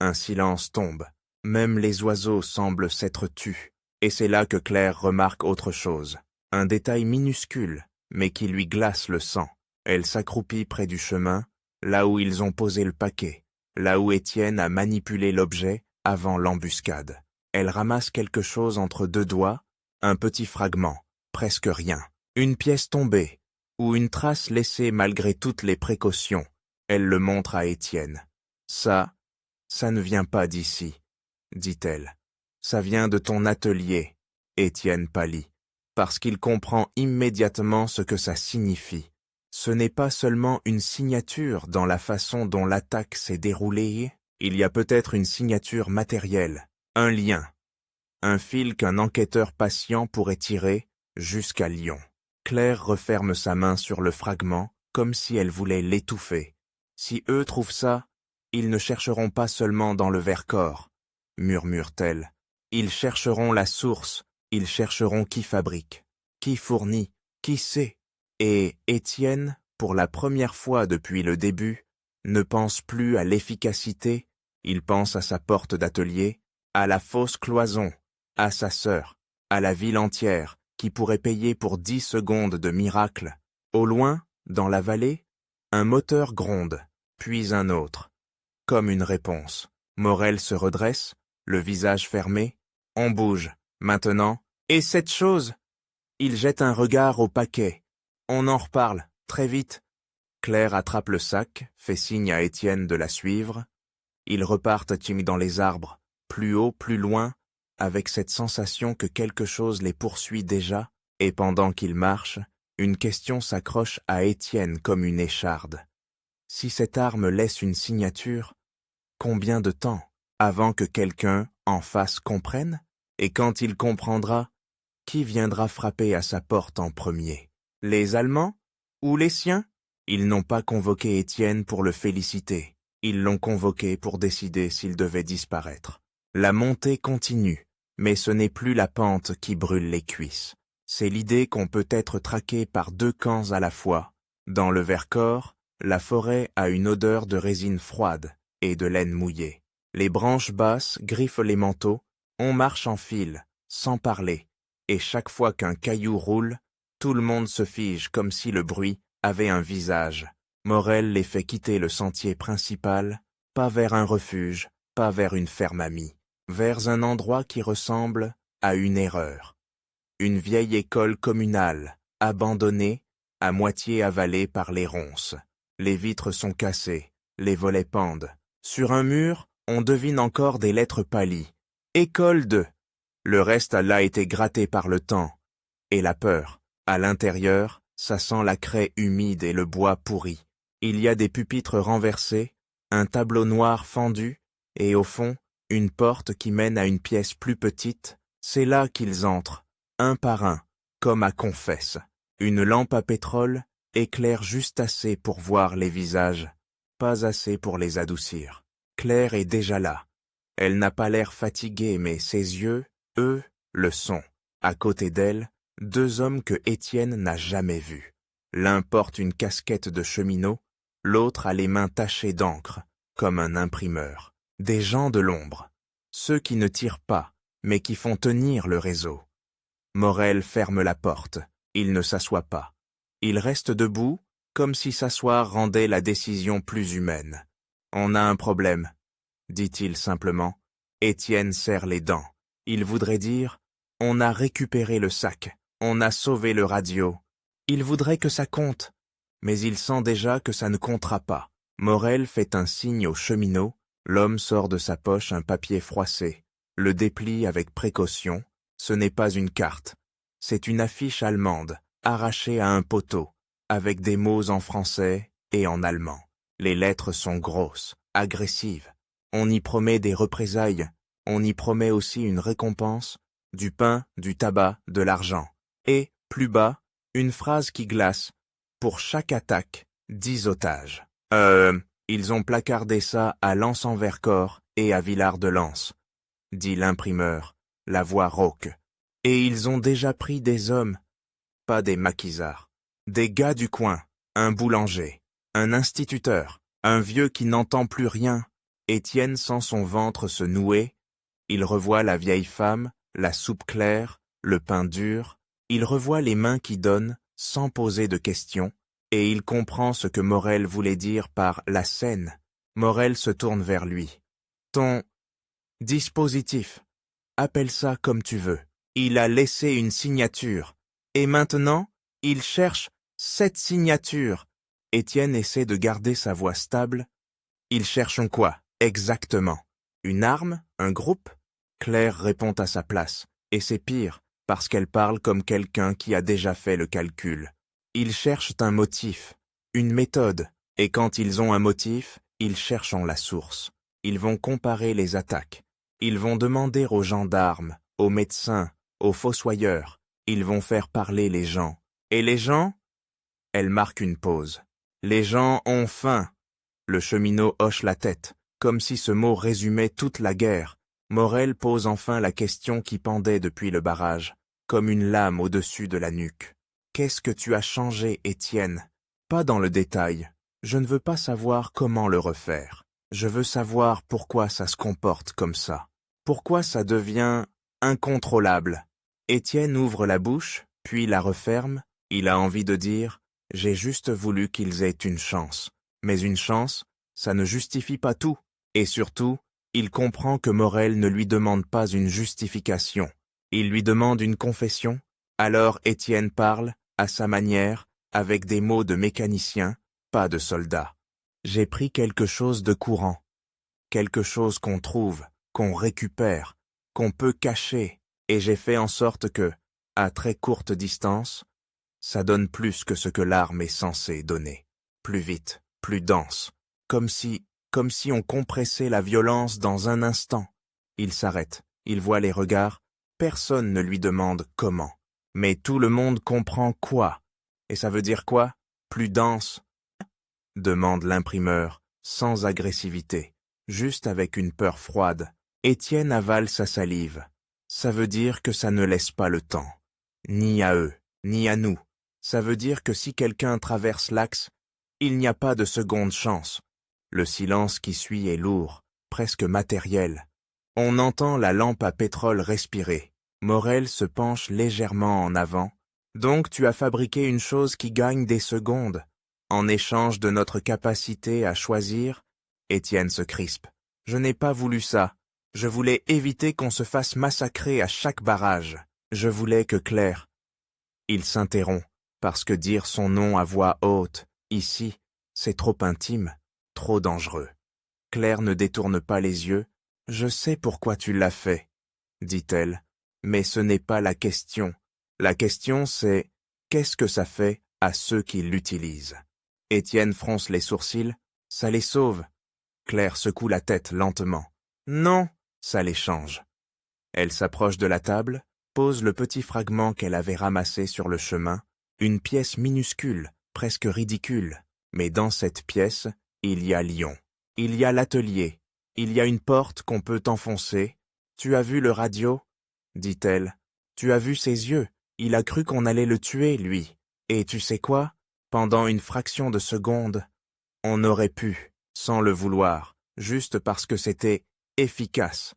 Un silence tombe. Même les oiseaux semblent s'être tus. Et c'est là que Claire remarque autre chose. Un détail minuscule, mais qui lui glace le sang. Elle s'accroupit près du chemin, là où ils ont posé le paquet, là où Étienne a manipulé l'objet avant l'embuscade. Elle ramasse quelque chose entre deux doigts, un petit fragment, presque rien. Une pièce tombée, ou une trace laissée malgré toutes les précautions. Elle le montre à Étienne. Ça ne vient pas d'ici, dit-elle. Ça vient de ton atelier. Étienne pâlit, parce qu'il comprend immédiatement ce que ça signifie. Ce n'est pas seulement une signature dans la façon dont l'attaque s'est déroulée, il y a peut-être une signature matérielle, un lien, un fil qu'un enquêteur patient pourrait tirer jusqu'à Lyon. Claire referme sa main sur le fragment, comme si elle voulait l'étouffer. Si eux trouvent ça, ils ne chercheront pas seulement dans le Vercors, murmure-t-elle. Ils chercheront la source, ils chercheront qui fabrique, qui fournit, qui sait. Et Étienne, pour la première fois depuis le début, ne pense plus à l'efficacité, il pense à sa porte d'atelier, à la fausse cloison, à sa sœur, à la ville entière, qui pourrait payer pour 10 secondes de miracle. Au loin, dans la vallée, un moteur gronde, puis un autre. Comme une réponse. Morel se redresse, le visage fermé. On bouge, maintenant. Et cette chose? Il jette un regard au paquet. On en reparle, très vite. Claire attrape le sac, fait signe à Étienne de la suivre. Ils repartent dans les arbres, plus haut, plus loin, avec cette sensation que quelque chose les poursuit déjà, et pendant qu'ils marchent, une question s'accroche à Étienne comme une écharde. Si cette arme laisse une signature, combien de temps avant que quelqu'un en face comprenne? Et quand il comprendra, qui viendra frapper à sa porte en premier? Les Allemands? Ou les siens? Ils n'ont pas convoqué Étienne pour le féliciter. Ils l'ont convoqué pour décider s'il devait disparaître. La montée continue, mais ce n'est plus la pente qui brûle les cuisses. C'est l'idée qu'on peut être traqué par deux camps à la fois. Dans le Vercors, la forêt a une odeur de résine froide et de laine mouillée. Les branches basses griffent les manteaux, on marche en file, sans parler, et chaque fois qu'un caillou roule, tout le monde se fige comme si le bruit avait un visage. Morel les fait quitter le sentier principal, pas vers un refuge, pas vers une ferme amie, vers un endroit qui ressemble à une erreur. Une vieille école communale, abandonnée, à moitié avalée par les ronces. Les vitres sont cassées, les volets pendent. Sur un mur, on devine encore des lettres pâlies. École de. Le reste a là été gratté par le temps. Et la peur. À l'intérieur, ça sent la craie humide et le bois pourri. Il y a des pupitres renversés, un tableau noir fendu, et au fond, une porte qui mène à une pièce plus petite. C'est là qu'ils entrent, un par un, comme à confesse. Une lampe à pétrole éclaire juste assez pour voir les visages, pas assez pour les adoucir. Claire est déjà là. Elle n'a pas l'air fatiguée, mais ses yeux, eux, le sont. À côté d'elle, deux hommes que Étienne n'a jamais vus. L'un porte une casquette de cheminot, l'autre a les mains tachées d'encre, comme un imprimeur. Des gens de l'ombre. Ceux qui ne tirent pas, mais qui font tenir le réseau. Morel ferme la porte. Il ne s'assoit pas. Il reste debout, comme si s'asseoir rendait la décision plus humaine. « On a un problème », dit-il simplement. Étienne serre les dents. Il voudrait dire « On a récupéré le sac, on a sauvé le radio ». Il voudrait que ça compte, mais il sent déjà que ça ne comptera pas. Morel fait un signe au cheminot. L'homme sort de sa poche un papier froissé, le déplie avec précaution. Ce n'est pas une carte, c'est une affiche allemande, arrachée à un poteau, avec des mots en français et en allemand. Les lettres sont grosses, agressives. On y promet des représailles, on y promet aussi une récompense, du pain, du tabac, de l'argent. Et, plus bas, une phrase qui glace. Pour chaque attaque, 10 otages. Ils ont placardé ça à Lens-en-Vercors et à Villard-de-Lans, dit l'imprimeur, la voix rauque. Et ils ont déjà pris des hommes, pas des maquisards, des gars du coin, un boulanger, un instituteur, un vieux qui n'entend plus rien, Étienne sent son ventre se nouer, il revoit la vieille femme, la soupe claire, le pain dur, il revoit les mains qui donnent, sans poser de questions, et il comprend ce que Morel voulait dire par la scène. Morel se tourne vers lui. Ton dispositif, appelle ça comme tu veux. Il a laissé une signature, et maintenant, il cherche cette signature. Étienne essaie de garder sa voix stable. Ils cherchent quoi, exactement? Une arme? Un groupe? Claire répond à sa place, et c'est pire, parce qu'elle parle comme quelqu'un qui a déjà fait le calcul. Ils cherchent un motif, une méthode, et quand ils ont un motif, ils cherchent la source. Ils vont comparer les attaques. Ils vont demander aux gendarmes, aux médecins, aux fossoyeurs. Ils vont faire parler les gens. Et les gens? Elle marque une pause. Les gens ont faim. Le cheminot hoche la tête, comme si ce mot résumait toute la guerre. Morel pose enfin la question qui pendait depuis le barrage, comme une lame au-dessus de la nuque. Qu'est-ce que tu as changé, Étienne? Pas dans le détail. Je ne veux pas savoir comment le refaire. Je veux savoir pourquoi ça se comporte comme ça. Pourquoi ça devient incontrôlable. Étienne ouvre la bouche, puis la referme. Il a envie de dire « J'ai juste voulu qu'ils aient une chance ». Mais une chance, ça ne justifie pas tout. Et surtout, il comprend que Morel ne lui demande pas une justification. Il lui demande une confession. Alors Étienne parle, à sa manière, avec des mots de mécanicien, pas de soldat. J'ai pris quelque chose de courant. Quelque chose qu'on trouve, qu'on récupère, qu'on peut cacher, et j'ai fait en sorte que, à très courte distance, ça donne plus que ce que l'arme est censée donner. Plus vite, plus dense, comme si on compressait la violence dans un instant. Il s'arrête, il voit les regards, personne ne lui demande comment. Mais tout le monde comprend quoi. Et ça veut dire quoi? Plus dense? Demande l'imprimeur, sans agressivité, juste avec une peur froide. Étienne avale sa salive. Ça veut dire que ça ne laisse pas le temps. Ni à eux, ni à nous. Ça veut dire que si quelqu'un traverse l'axe, il n'y a pas de seconde chance. Le silence qui suit est lourd, presque matériel. On entend la lampe à pétrole respirer. Morel se penche légèrement en avant. Donc tu as fabriqué une chose qui gagne des secondes. En échange de notre capacité à choisir, Étienne se crispe. Je n'ai pas voulu ça. Je voulais éviter qu'on se fasse massacrer à chaque barrage. Je voulais que Claire... Il s'interrompt, parce que dire son nom à voix haute, ici, c'est trop intime, trop dangereux. Claire ne détourne pas les yeux. « Je sais pourquoi tu l'as fait, » dit-elle, « mais ce n'est pas la question. La question c'est, qu'est-ce que ça fait à ceux qui l'utilisent ?» Étienne fronce les sourcils. « Ça les sauve. » Claire secoue la tête lentement. « Non, ça les change. » Elle s'approche de la table, pose le petit fragment qu'elle avait ramassé sur le chemin, une pièce minuscule, presque ridicule. Mais dans cette pièce, il y a Lyon. Il y a l'atelier. Il y a une porte qu'on peut enfoncer. Tu as vu le radio? Dit-elle. Tu as vu ses yeux? Il a cru qu'on allait le tuer, lui. Et tu sais quoi? Pendant une fraction de seconde, on aurait pu, sans le vouloir, juste parce que c'était efficace.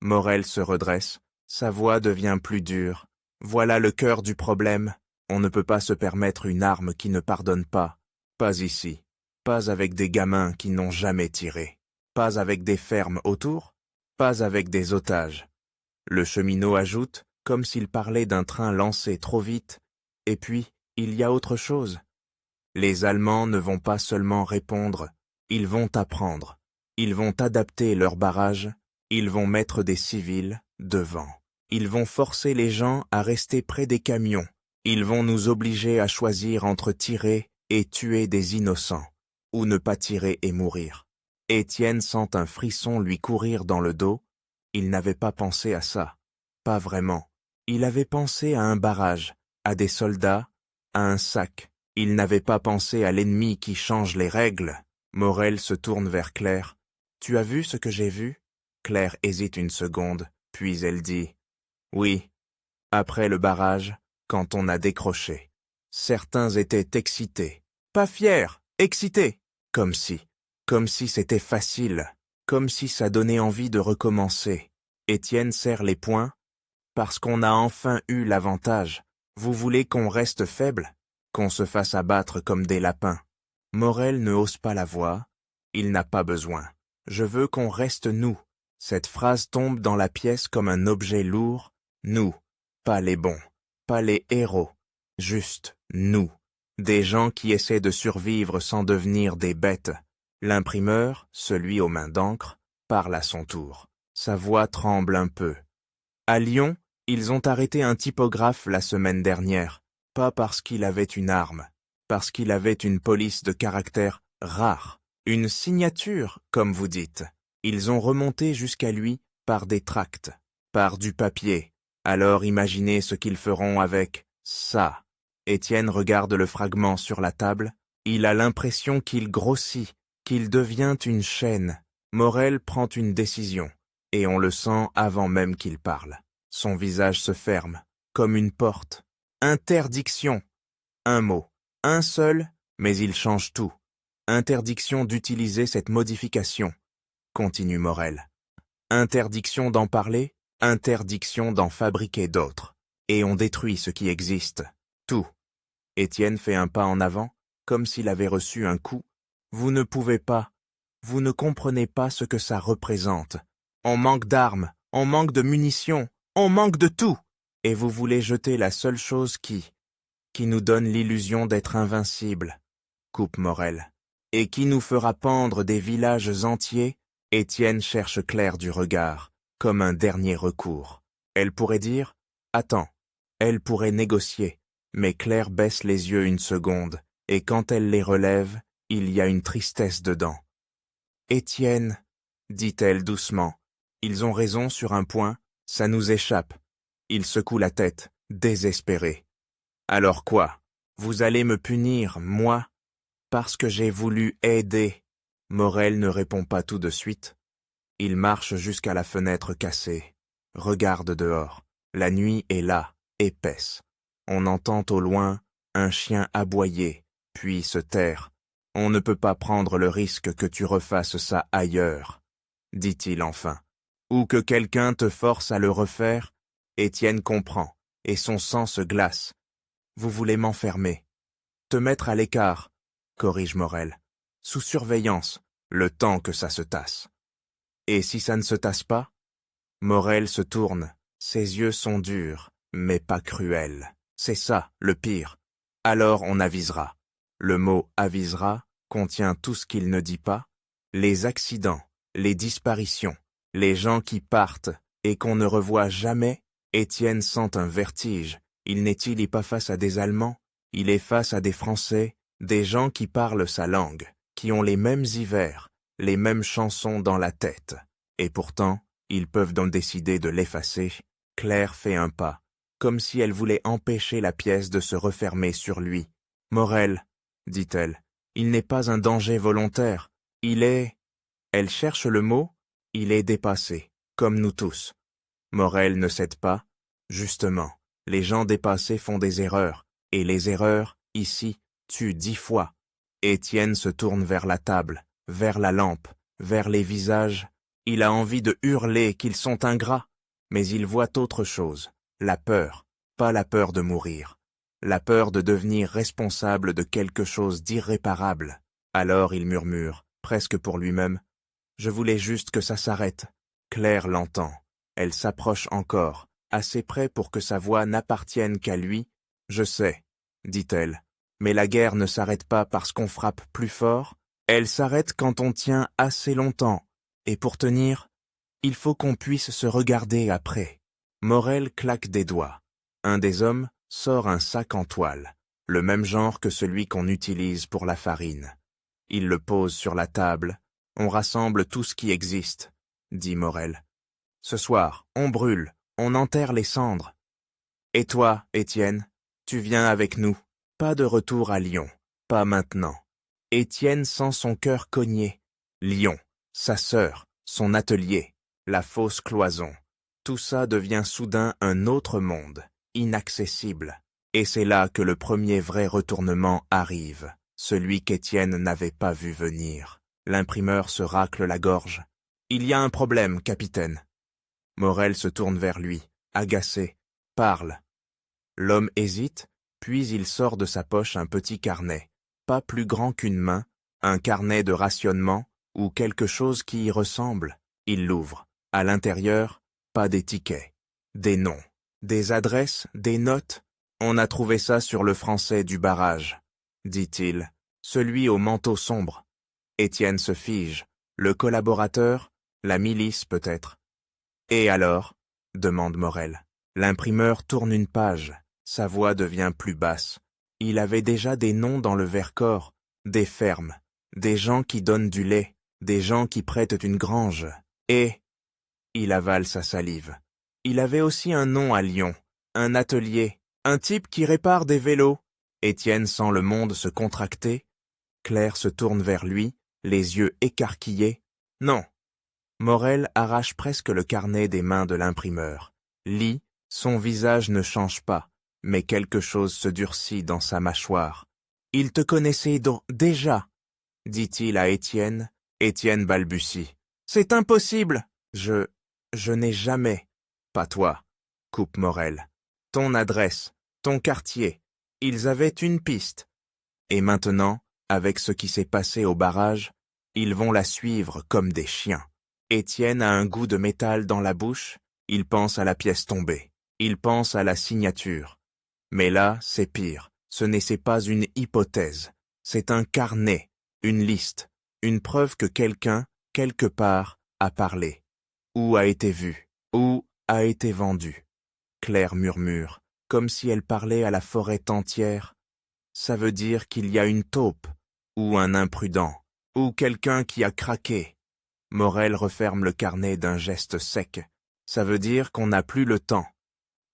Morel se redresse. Sa voix devient plus dure. Voilà le cœur du problème. On ne peut pas se permettre une arme qui ne pardonne pas. Pas ici. Pas avec des gamins qui n'ont jamais tiré. Pas avec des fermes autour. Pas avec des otages. Le cheminot ajoute, comme s'il parlait d'un train lancé trop vite. Et puis, il y a autre chose. Les Allemands ne vont pas seulement répondre, ils vont apprendre. Ils vont adapter leurs barrages. Ils vont mettre des civils devant. Ils vont forcer les gens à rester près des camions. Ils vont nous obliger à choisir entre tirer et tuer des innocents, ou ne pas tirer et mourir. Étienne sent un frisson lui courir dans le dos. Il n'avait pas pensé à ça. Pas vraiment. Il avait pensé à un barrage, à des soldats, à un sac. Il n'avait pas pensé à l'ennemi qui change les règles. Morel se tourne vers Claire. « Tu as vu ce que j'ai vu ?» Claire hésite une seconde, puis elle dit « Oui, après le barrage, quand on a décroché. Certains étaient excités. Pas fiers, excités. Comme si c'était facile. comme si ça donnait envie de recommencer. Étienne serre les poings. Parce qu'on a enfin eu l'avantage. Vous voulez qu'on reste faible? Qu'on se fasse abattre comme des lapins? Morel ne hausse pas la voix. Il n'a pas besoin. Je veux qu'on reste nous. Cette phrase tombe dans la pièce comme un objet lourd. Nous. Pas les bons. Pas les héros. Juste nous. Des gens qui essaient de survivre sans devenir des bêtes. L'imprimeur, celui aux mains d'encre, parle à son tour. Sa voix tremble un peu. À Lyon, ils ont arrêté un typographe la semaine dernière, pas parce qu'il avait une arme, parce qu'il avait une police de caractère rare, une signature, comme vous dites. Ils ont remonté jusqu'à lui par des tracts, par du papier. Alors imaginez ce qu'ils feront avec ça. Étienne regarde le fragment sur la table. Il a l'impression qu'il grossit, qu'il devient une chaîne. Morel prend une décision, et on le sent avant même qu'il parle. Son visage se ferme, comme une porte. Interdiction. Un mot, un seul, mais il change tout. Interdiction d'utiliser cette modification, continue Morel. Interdiction d'en parler, interdiction d'en fabriquer d'autres. Et on détruit ce qui existe. Tout. Étienne fait un pas en avant, comme s'il avait reçu un coup. Vous ne pouvez pas. Vous ne comprenez pas ce que ça représente. On manque d'armes, on manque de munitions, on manque de tout. Et vous voulez jeter la seule chose qui nous donne l'illusion d'être invincible, coupe Morel, et qui nous fera pendre des villages entiers. Étienne cherche Claire du regard, comme un dernier recours. Elle pourrait dire « Attends », elle pourrait négocier, mais Claire baisse les yeux une seconde, et quand elle les relève, il y a une tristesse dedans. « Étienne, » dit-elle doucement, « ils ont raison sur un point, ça nous échappe. » Il secoue la tête, désespéré. « Alors quoi? Vous allez me punir, moi, parce que j'ai voulu aider. » Morel ne répond pas tout de suite. Il marche jusqu'à la fenêtre cassée, regarde dehors. La nuit est là, épaisse. On entend au loin un chien aboyer, puis se taire. « On ne peut pas prendre le risque que tu refasses ça ailleurs, » dit-il enfin. « Ou que quelqu'un te force à le refaire. » Étienne comprend, et son sang se glace. « Vous voulez m'enfermer. »« Te mettre à l'écart, » corrige Morel. « Sous surveillance, le temps que ça se tasse. » Et si ça ne se tasse pas? Morel se tourne. Ses yeux sont durs, mais pas cruels. C'est ça, le pire. Alors on avisera. Le mot « avisera » contient tout ce qu'il ne dit pas. Les accidents, les disparitions, les gens qui partent et qu'on ne revoit jamais. Étienne sent un vertige. Il pas face à des Allemands, il est face à des Français, des gens qui parlent sa langue, qui ont les mêmes hivers, les mêmes chansons dans la tête. Et pourtant, ils peuvent donc décider de l'effacer. Claire fait un pas, comme si elle voulait empêcher la pièce de se refermer sur lui. « Morel, » dit-elle, « il n'est pas un danger volontaire, il est... » Elle cherche le mot, il est dépassé, comme nous tous. Morel ne cède pas. Justement, les gens dépassés font des erreurs, et les erreurs, ici, tuent 10 fois. Étienne se tourne vers la table, vers la lampe, vers les visages. Il a envie de hurler qu'ils sont ingrats, mais il voit autre chose, la peur, pas la peur de mourir, la peur de devenir responsable de quelque chose d'irréparable. Alors il murmure, presque pour lui-même, « Je voulais juste que ça s'arrête. » Claire l'entend. Elle s'approche encore, assez près pour que sa voix n'appartienne qu'à lui. « Je sais, » dit-elle, « mais la guerre ne s'arrête pas parce qu'on frappe plus fort, elle s'arrête quand on tient assez longtemps, et pour tenir, il faut qu'on puisse se regarder après. » Morel claque des doigts. Un des hommes sort un sac en toile, le même genre que celui qu'on utilise pour la farine. Il le pose sur la table. « On rassemble tout ce qui existe, » dit Morel. « Ce soir, on brûle, on enterre les cendres. Et toi, Étienne, tu viens avec nous. Pas de retour à Lyon, pas maintenant. » Étienne sent son cœur cogner. Lyon, sa sœur, son atelier, la fausse cloison. Tout ça devient soudain un autre monde, inaccessible. Et c'est là que le premier vrai retournement arrive, celui qu'Étienne n'avait pas vu venir. L'imprimeur se racle la gorge. Il y a un problème, capitaine. Morel se tourne vers lui, agacé. Parle. L'homme hésite, puis il sort de sa poche un petit carnet, pas plus grand qu'une main, un carnet de rationnement ou quelque chose qui y ressemble. Il l'ouvre. À l'intérieur, pas des tickets, des noms, des adresses, des notes. On a trouvé ça sur le français du barrage, dit-il, celui au manteau sombre. Étienne se fige. Le collaborateur, la milice peut-être. Et alors? Demande Morel. L'imprimeur tourne une page. Sa voix devient plus basse. Il avait déjà des noms dans le Vercors, des fermes, des gens qui donnent du lait, des gens qui prêtent une grange. Et... Il avale sa salive. Il avait aussi un nom à Lyon, un atelier, un type qui répare des vélos. Étienne sent le monde se contracter. Claire se tourne vers lui, les yeux écarquillés. Non. Morel arrache presque le carnet des mains de l'imprimeur. Lit, son visage ne change pas, mais quelque chose se durcit dans sa mâchoire. Il te connaissait donc déjà, dit-il à Étienne. Étienne balbutie. C'est impossible. Je n'ai jamais. Pas toi, coupe Morel. Ton adresse, ton quartier. Ils avaient une piste. Et maintenant, avec ce qui s'est passé au barrage, ils vont la suivre comme des chiens. Étienne a un goût de métal dans la bouche, il pense à la pièce tombée, il pense à la signature. Mais là, c'est pire, c'est pas une hypothèse, c'est un carnet, une liste, une preuve que quelqu'un, quelque part, a parlé, ou a été vu, ou a été vendu. Claire murmure, comme si elle parlait à la forêt entière. Ça veut dire qu'il y a une taupe, ou un imprudent, ou quelqu'un qui a craqué. Morel referme le carnet d'un geste sec. Ça veut dire qu'on n'a plus le temps.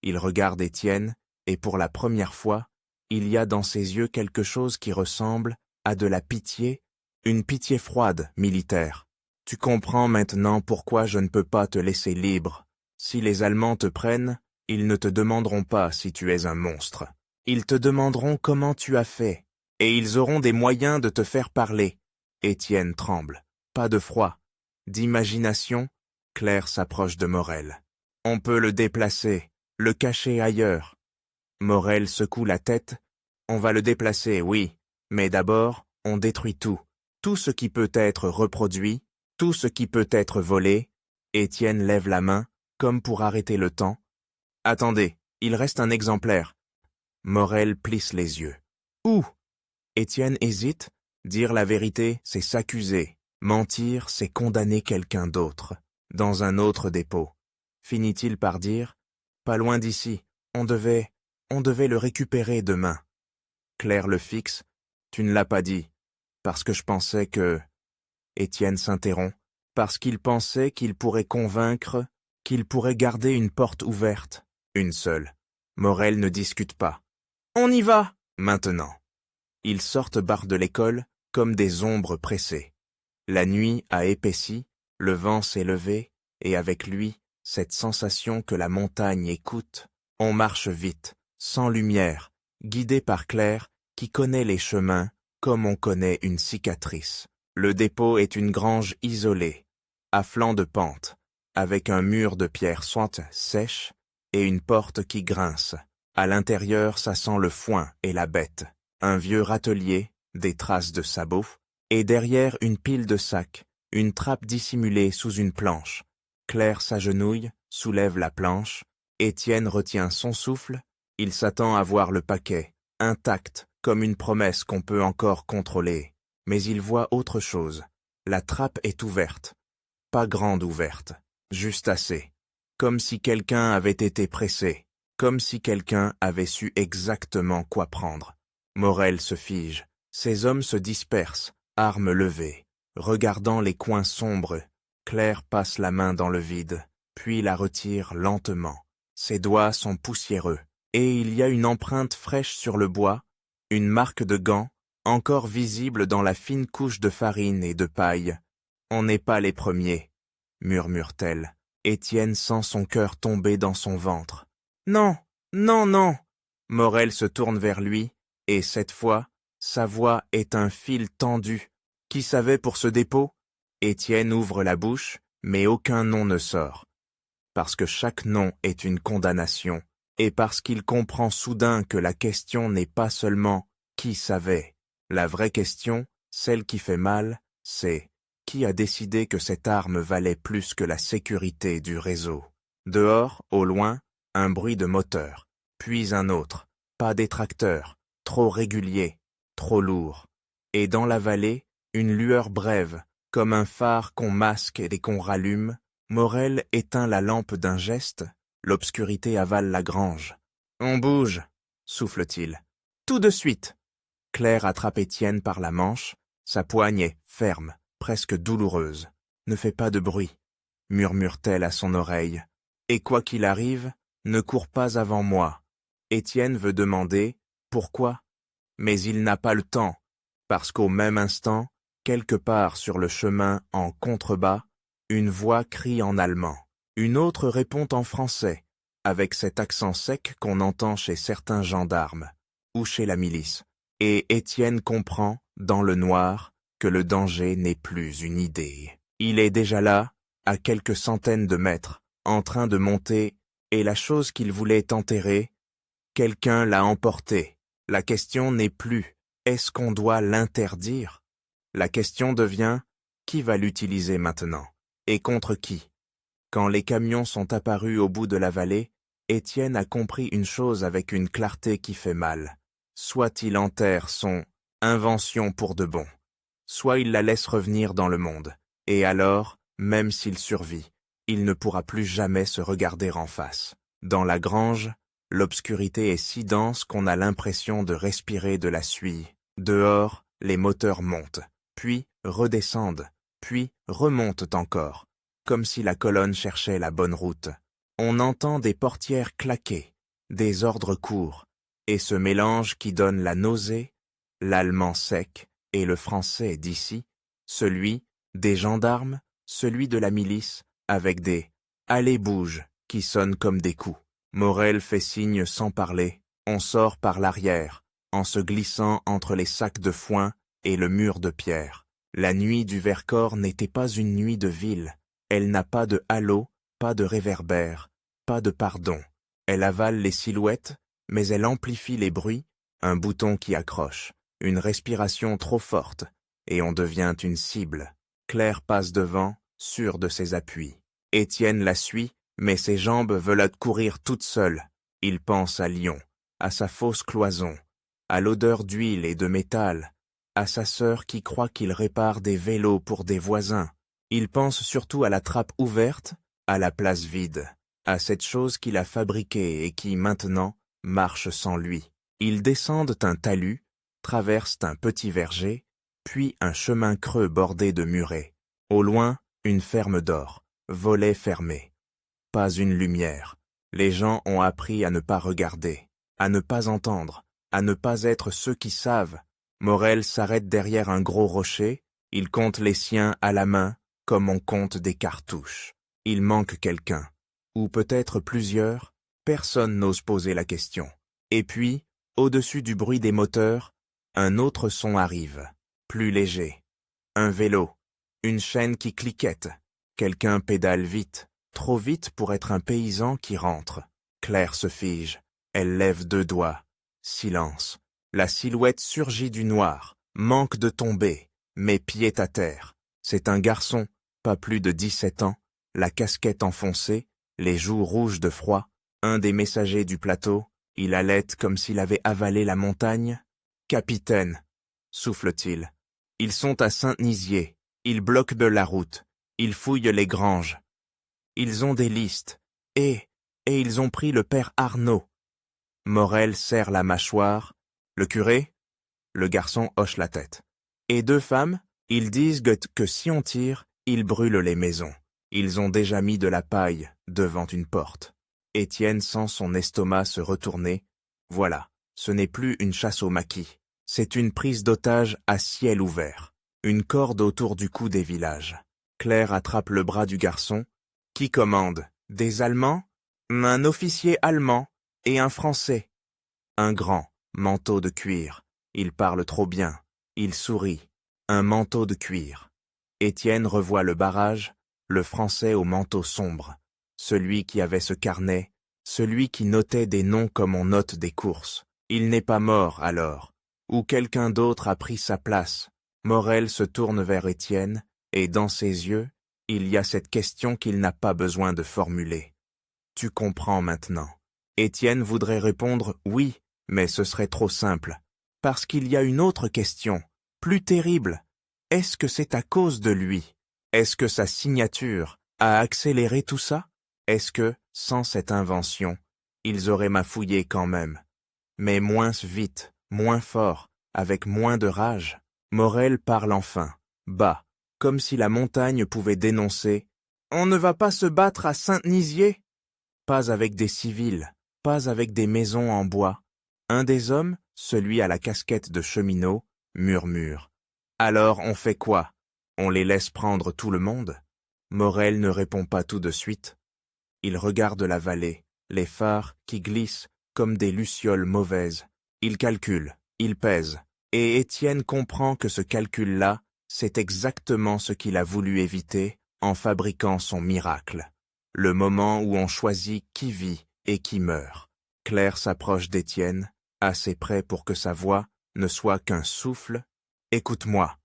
Il regarde Étienne, et pour la première fois, il y a dans ses yeux quelque chose qui ressemble à de la pitié, une pitié froide, militaire. Tu comprends maintenant pourquoi je ne peux pas te laisser libre. Si les Allemands te prennent, ils ne te demanderont pas si tu es un monstre. Ils te demanderont comment tu as fait, et ils auront des moyens de te faire parler. Étienne tremble. Pas de froid. D'imagination, Claire s'approche de Morel. On peut le déplacer, le cacher ailleurs. Morel secoue la tête. On va le déplacer, oui, mais d'abord, on détruit tout. Tout ce qui peut être reproduit, tout ce qui peut être volé. Étienne lève la main, comme pour arrêter le temps. Attendez, il reste un exemplaire. Morel plisse les yeux. Où? Étienne hésite. Dire la vérité, c'est s'accuser. Mentir, c'est condamner quelqu'un d'autre. Dans un autre dépôt. Finit-il par dire, pas loin d'ici, on devait le récupérer demain. Claire le fixe. Tu ne l'as pas dit. Parce que je pensais que... Étienne s'interrompt. Parce qu'il pensait qu'il pourrait convaincre, qu'il pourrait garder une porte ouverte. Une seule. Morel ne discute pas. On y va, maintenant. Ils sortent barre de l'école comme des ombres pressées. La nuit a épaissi, le vent s'est levé, et avec lui, cette sensation que la montagne écoute. On marche vite, sans lumière, guidé par Claire, qui connaît les chemins comme on connaît une cicatrice. Le dépôt est une grange isolée, à flanc de pente, avec un mur de pierre sointe sèche et une porte qui grince. À l'intérieur, ça sent le foin et la bête. Un vieux râtelier, des traces de sabots, et derrière une pile de sacs, une trappe dissimulée sous une planche. Claire s'agenouille, soulève la planche. Étienne retient son souffle. Il s'attend à voir le paquet, intact, comme une promesse qu'on peut encore contrôler. Mais il voit autre chose. La trappe est ouverte. Pas grande ouverte, juste assez. Comme si quelqu'un avait été pressé. Comme si quelqu'un avait su exactement quoi prendre. Morel se fige. Ses hommes se dispersent, armes levées. Regardant les coins sombres, Claire passe la main dans le vide, puis la retire lentement. Ses doigts sont poussiéreux, et il y a une empreinte fraîche sur le bois, une marque de gants, encore visible dans la fine couche de farine et de paille. On n'est pas les premiers, murmure-t-elle. Étienne sent son cœur tomber dans son ventre. Non, non, non. Morel se tourne vers lui, et cette fois, sa voix est un fil tendu. Qui savait pour ce dépôt? Étienne ouvre la bouche, mais aucun nom ne sort, parce que chaque nom est une condamnation, et parce qu'il comprend soudain que la question n'est pas seulement « qui savait ?» La vraie question, celle qui fait mal, c'est « qui a décidé que cette arme valait plus que la sécurité du réseau ?» Dehors, au loin, un bruit de moteur, puis un autre, pas des tracteurs, trop régulier, trop lourd. Et dans la vallée, une lueur brève, comme un phare qu'on masque et qu'on rallume. Morel éteint la lampe d'un geste, l'obscurité avale la grange. « On bouge !» souffle-t-il. « Tout de suite !» Claire attrape Étienne par la manche, sa poigne est ferme, presque douloureuse. « Ne fais pas de bruit !» murmure-t-elle à son oreille. « Et quoi qu'il arrive, ne cours pas avant moi. » Étienne veut demander « Pourquoi ?» Mais il n'a pas le temps, parce qu'au même instant, quelque part sur le chemin en contrebas, une voix crie en allemand. Une autre répond en français, avec cet accent sec qu'on entend chez certains gendarmes, ou chez la milice. Et Étienne comprend, dans le noir, que le danger n'est plus une idée. Il est déjà là, à quelques centaines de mètres, en train de monter, et la chose qu'il voulait enterrer, quelqu'un l'a emporté. La question n'est plus « est-ce qu'on doit l'interdire ?» La question devient « qui va l'utiliser maintenant ?» et contre qui. Quand les camions sont apparus au bout de la vallée, Étienne a compris une chose avec une clarté qui fait mal. Soit il enterre son « invention pour de bon », soit il la laisse revenir dans le monde, et alors, même s'il survit, il ne pourra plus jamais se regarder en face. Dans la grange, l'obscurité est si dense qu'on a l'impression de respirer de la suie. Dehors, les moteurs montent, puis redescendent, puis remontent encore, comme si la colonne cherchait la bonne route. On entend des portières claquer, des ordres courts, et ce mélange qui donne la nausée, l'allemand sec et le français d'ici, celui des gendarmes, celui de la milice, avec des « allez bouge » qui sonnent comme des coups. Morel fait signe sans parler, on sort par l'arrière, en se glissant entre les sacs de foin et le mur de pierre. La nuit du Vercors n'était pas une nuit de ville. Elle n'a pas de halo, pas de réverbère, pas de pardon. Elle avale les silhouettes, mais elle amplifie les bruits, un bouton qui accroche, une respiration trop forte, et on devient une cible. Claire passe devant, sûre de ses appuis. Étienne la suit, mais ses jambes veulent courir toutes seules. Il pense à Lyon, à sa fausse cloison, à l'odeur d'huile et de métal, à sa sœur qui croit qu'il répare des vélos pour des voisins. Il pense surtout à la trappe ouverte, à la place vide, à cette chose qu'il a fabriquée et qui, maintenant, marche sans lui. Ils descendent un talus, traversent un petit verger, puis un chemin creux bordé de murets. Au loin, une ferme d'or, volet fermé. Pas une lumière. Les gens ont appris à ne pas regarder, à ne pas entendre, à ne pas être ceux qui savent. Morel s'arrête derrière un gros rocher, il compte les siens à la main, comme on compte des cartouches. Il manque quelqu'un, ou peut-être plusieurs, personne n'ose poser la question. Et puis, au-dessus du bruit des moteurs, un autre son arrive, plus léger. Un vélo, une chaîne qui cliquette, quelqu'un pédale vite, trop vite pour être un paysan qui rentre. Claire se fige, elle lève 2 doigts. Silence. La silhouette surgit du noir, manque de tomber, mais pied à terre. C'est un garçon, pas plus de 17 ans, la casquette enfoncée, les joues rouges de froid, un des messagers du plateau, il halète comme s'il avait avalé la montagne. « Capitaine !» souffle-t-il. Ils sont à Saint-Nizier, ils bloquent de la route, ils fouillent les granges. Ils ont des listes, et ils ont pris le père Arnaud. Morel serre la mâchoire. Le curé? Le garçon hoche la tête. Et 2 femmes? Ils disent que si on tire, ils brûlent les maisons. Ils ont déjà mis de la paille devant une porte. Étienne sent son estomac se retourner. Voilà, ce n'est plus une chasse au maquis. C'est une prise d'otage à ciel ouvert. Une corde autour du cou des villages. Claire attrape le bras du garçon. Qui commande? Des Allemands? Un officier allemand et un Français. Un grand, manteau de cuir. Il parle trop bien. Il sourit. Un manteau de cuir. Étienne revoit le barrage, le Français au manteau sombre, celui qui avait ce carnet, celui qui notait des noms comme on note des courses. Il n'est pas mort, alors, ou quelqu'un d'autre a pris sa place. Morel se tourne vers Étienne, et dans ses yeux, il y a cette question qu'il n'a pas besoin de formuler. Tu comprends maintenant. Étienne voudrait répondre oui, mais ce serait trop simple. Parce qu'il y a une autre question, plus terrible. Est-ce que c'est à cause de lui? Est-ce que sa signature a accéléré tout ça? Est-ce que, sans cette invention, ils auraient mafouillé quand même? Mais moins vite, moins fort, avec moins de rage. Morel parle enfin, bas, comme si la montagne pouvait dénoncer « On ne va pas se battre à Saint-Nizier ?» Pas avec des civils, pas avec des maisons en bois. Un des hommes, celui à la casquette de cheminot, murmure. Alors on fait quoi? On les laisse prendre tout le monde? Morel ne répond pas tout de suite. Il regarde la vallée, les phares qui glissent comme des lucioles mauvaises. Il calcule, il pèse, et Étienne comprend que ce calcul-là, c'est exactement ce qu'il a voulu éviter en fabriquant son miracle. Le moment où on choisit qui vit et qui meurt. Claire s'approche d'Étienne, assez près pour que sa voix ne soit qu'un souffle. « Écoute-moi. »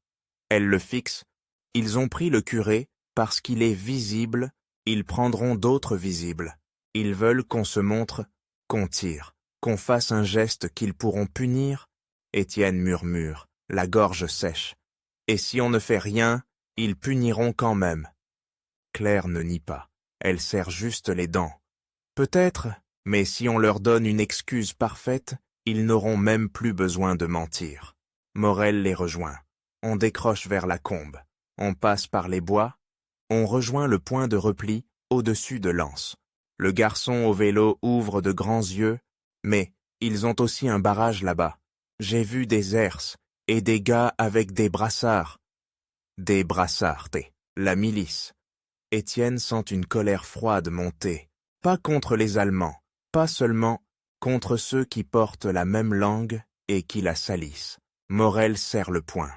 Elle le fixe. Ils ont pris le curé parce qu'il est visible, ils prendront d'autres visibles. Ils veulent qu'on se montre, qu'on tire, qu'on fasse un geste qu'ils pourront punir. Étienne murmure, la gorge sèche. Et si on ne fait rien, ils puniront quand même. Claire ne nie pas. Elle serre juste les dents. Peut-être, mais si on leur donne une excuse parfaite, ils n'auront même plus besoin de mentir. Morel les rejoint. On décroche vers la combe. On passe par les bois. On rejoint le point de repli au-dessus de l'anse. Le garçon au vélo ouvre de grands yeux, mais ils ont aussi un barrage là-bas. J'ai vu des herses et des gars avec des brassards. Des brassards, la milice. Étienne sent une colère froide monter, pas contre les Allemands, pas seulement contre ceux qui portent la même langue et qui la salissent. Morel serre le poing.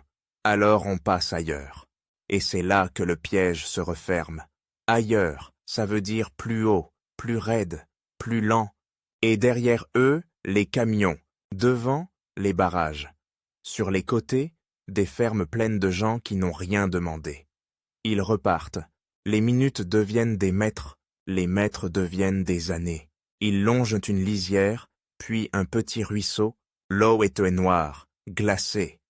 Alors on passe ailleurs. Et c'est là que le piège se referme. Ailleurs, ça veut dire plus haut, plus raide, plus lent. Et derrière eux, les camions. Devant, les barrages. Sur les côtés, des fermes pleines de gens qui n'ont rien demandé. Ils repartent. Les minutes deviennent des mètres, les mètres deviennent des années. Ils longent une lisière, puis un petit ruisseau. L'eau est noire, glacée.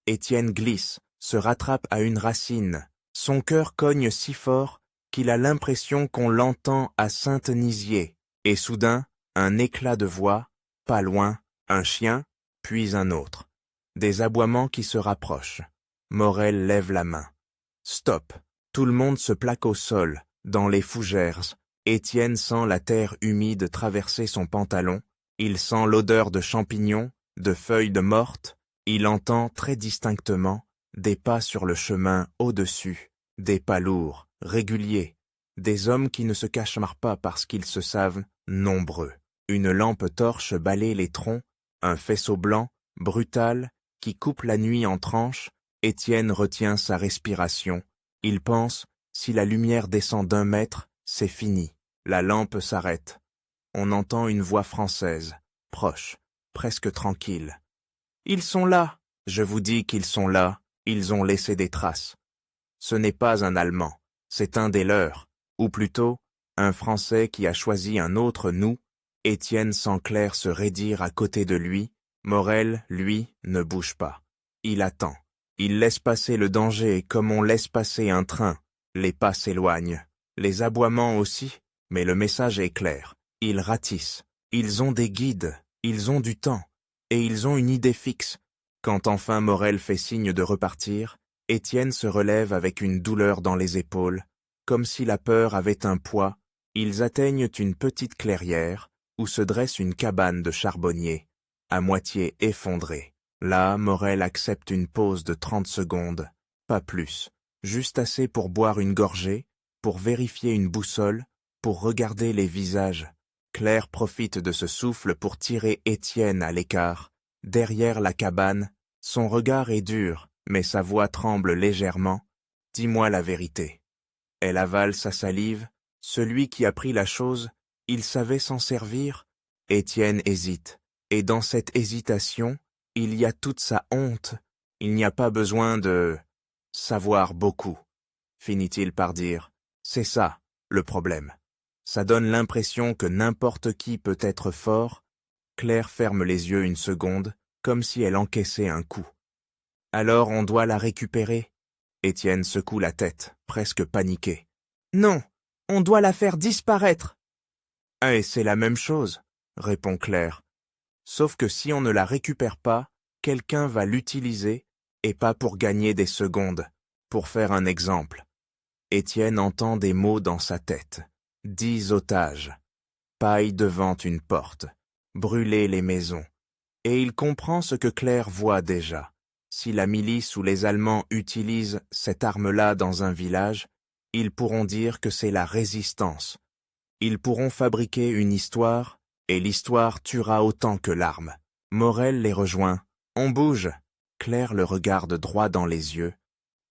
Étienne glisse, se rattrape à une racine. Son cœur cogne si fort qu'il a l'impression qu'on l'entend à Saint-Nizier. Et soudain, un éclat de voix, pas loin, un chien, puis un autre. Des aboiements qui se rapprochent. Morel lève la main. Stop! Tout le monde se plaque au sol, dans les fougères. Étienne sent la terre humide traverser son pantalon. Il sent l'odeur de champignons, de feuilles de mortes. Il entend très distinctement des pas sur le chemin au-dessus, des pas lourds, réguliers, des hommes qui ne se cachent pas parce qu'ils se savent nombreux. Une lampe torche balaye les troncs, un faisceau blanc, brutal, qui coupe la nuit en tranches. Étienne retient sa respiration. Il pense, si la lumière descend d'1 mètre, c'est fini. La lampe s'arrête. On entend une voix française, proche, presque tranquille. Ils sont là, je vous dis qu'ils sont là, ils ont laissé des traces. Ce n'est pas un Allemand, c'est un des leurs, ou plutôt, un Français qui a choisi un autre nous. Étienne sent Claire se raidir à côté de lui. Morel, lui, ne bouge pas. Il attend. Il laisse passer le danger comme on laisse passer un train. Les pas s'éloignent. Les aboiements aussi, mais le message est clair. Ils ratissent. Ils ont des guides. Ils ont du temps. Et ils ont une idée fixe. Quand enfin Morel fait signe de repartir, Étienne se relève avec une douleur dans les épaules, comme si la peur avait un poids. Ils atteignent une petite clairière, où se dresse une cabane de charbonnier, à moitié effondrée. Là, Morel accepte une pause de 30 secondes, pas plus, juste assez pour boire une gorgée, pour vérifier une boussole, pour regarder les visages. Claire profite de ce souffle pour tirer Étienne à l'écart. Derrière la cabane, son regard est dur, mais sa voix tremble légèrement. « Dis-moi la vérité. Elle avale sa salive. Celui qui a pris la chose, il savait s'en servir? Étienne hésite. Et dans cette hésitation, il y a toute sa honte. Il n'y a pas besoin de savoir beaucoup, finit-il par dire. C'est ça, le problème. Ça donne l'impression que n'importe qui peut être fort. Claire ferme les yeux une seconde, comme si elle encaissait un coup. Alors on doit la récupérer? Étienne secoue la tête, presque paniqué. Non, on doit la faire disparaître. Ah, et c'est la même chose, répond Claire. Sauf que si on ne la récupère pas, quelqu'un va l'utiliser, et pas pour gagner des secondes, pour faire un exemple. Étienne entend des mots dans sa tête. 10 otages. Paille devant une porte. Brûler les maisons. Et il comprend ce que Claire voit déjà. Si la milice ou les Allemands utilisent cette arme-là dans un village, ils pourront dire que c'est la résistance. Ils pourront fabriquer une histoire, et l'histoire tuera autant que l'arme. Morel les rejoint. On bouge. Claire le regarde droit dans les yeux.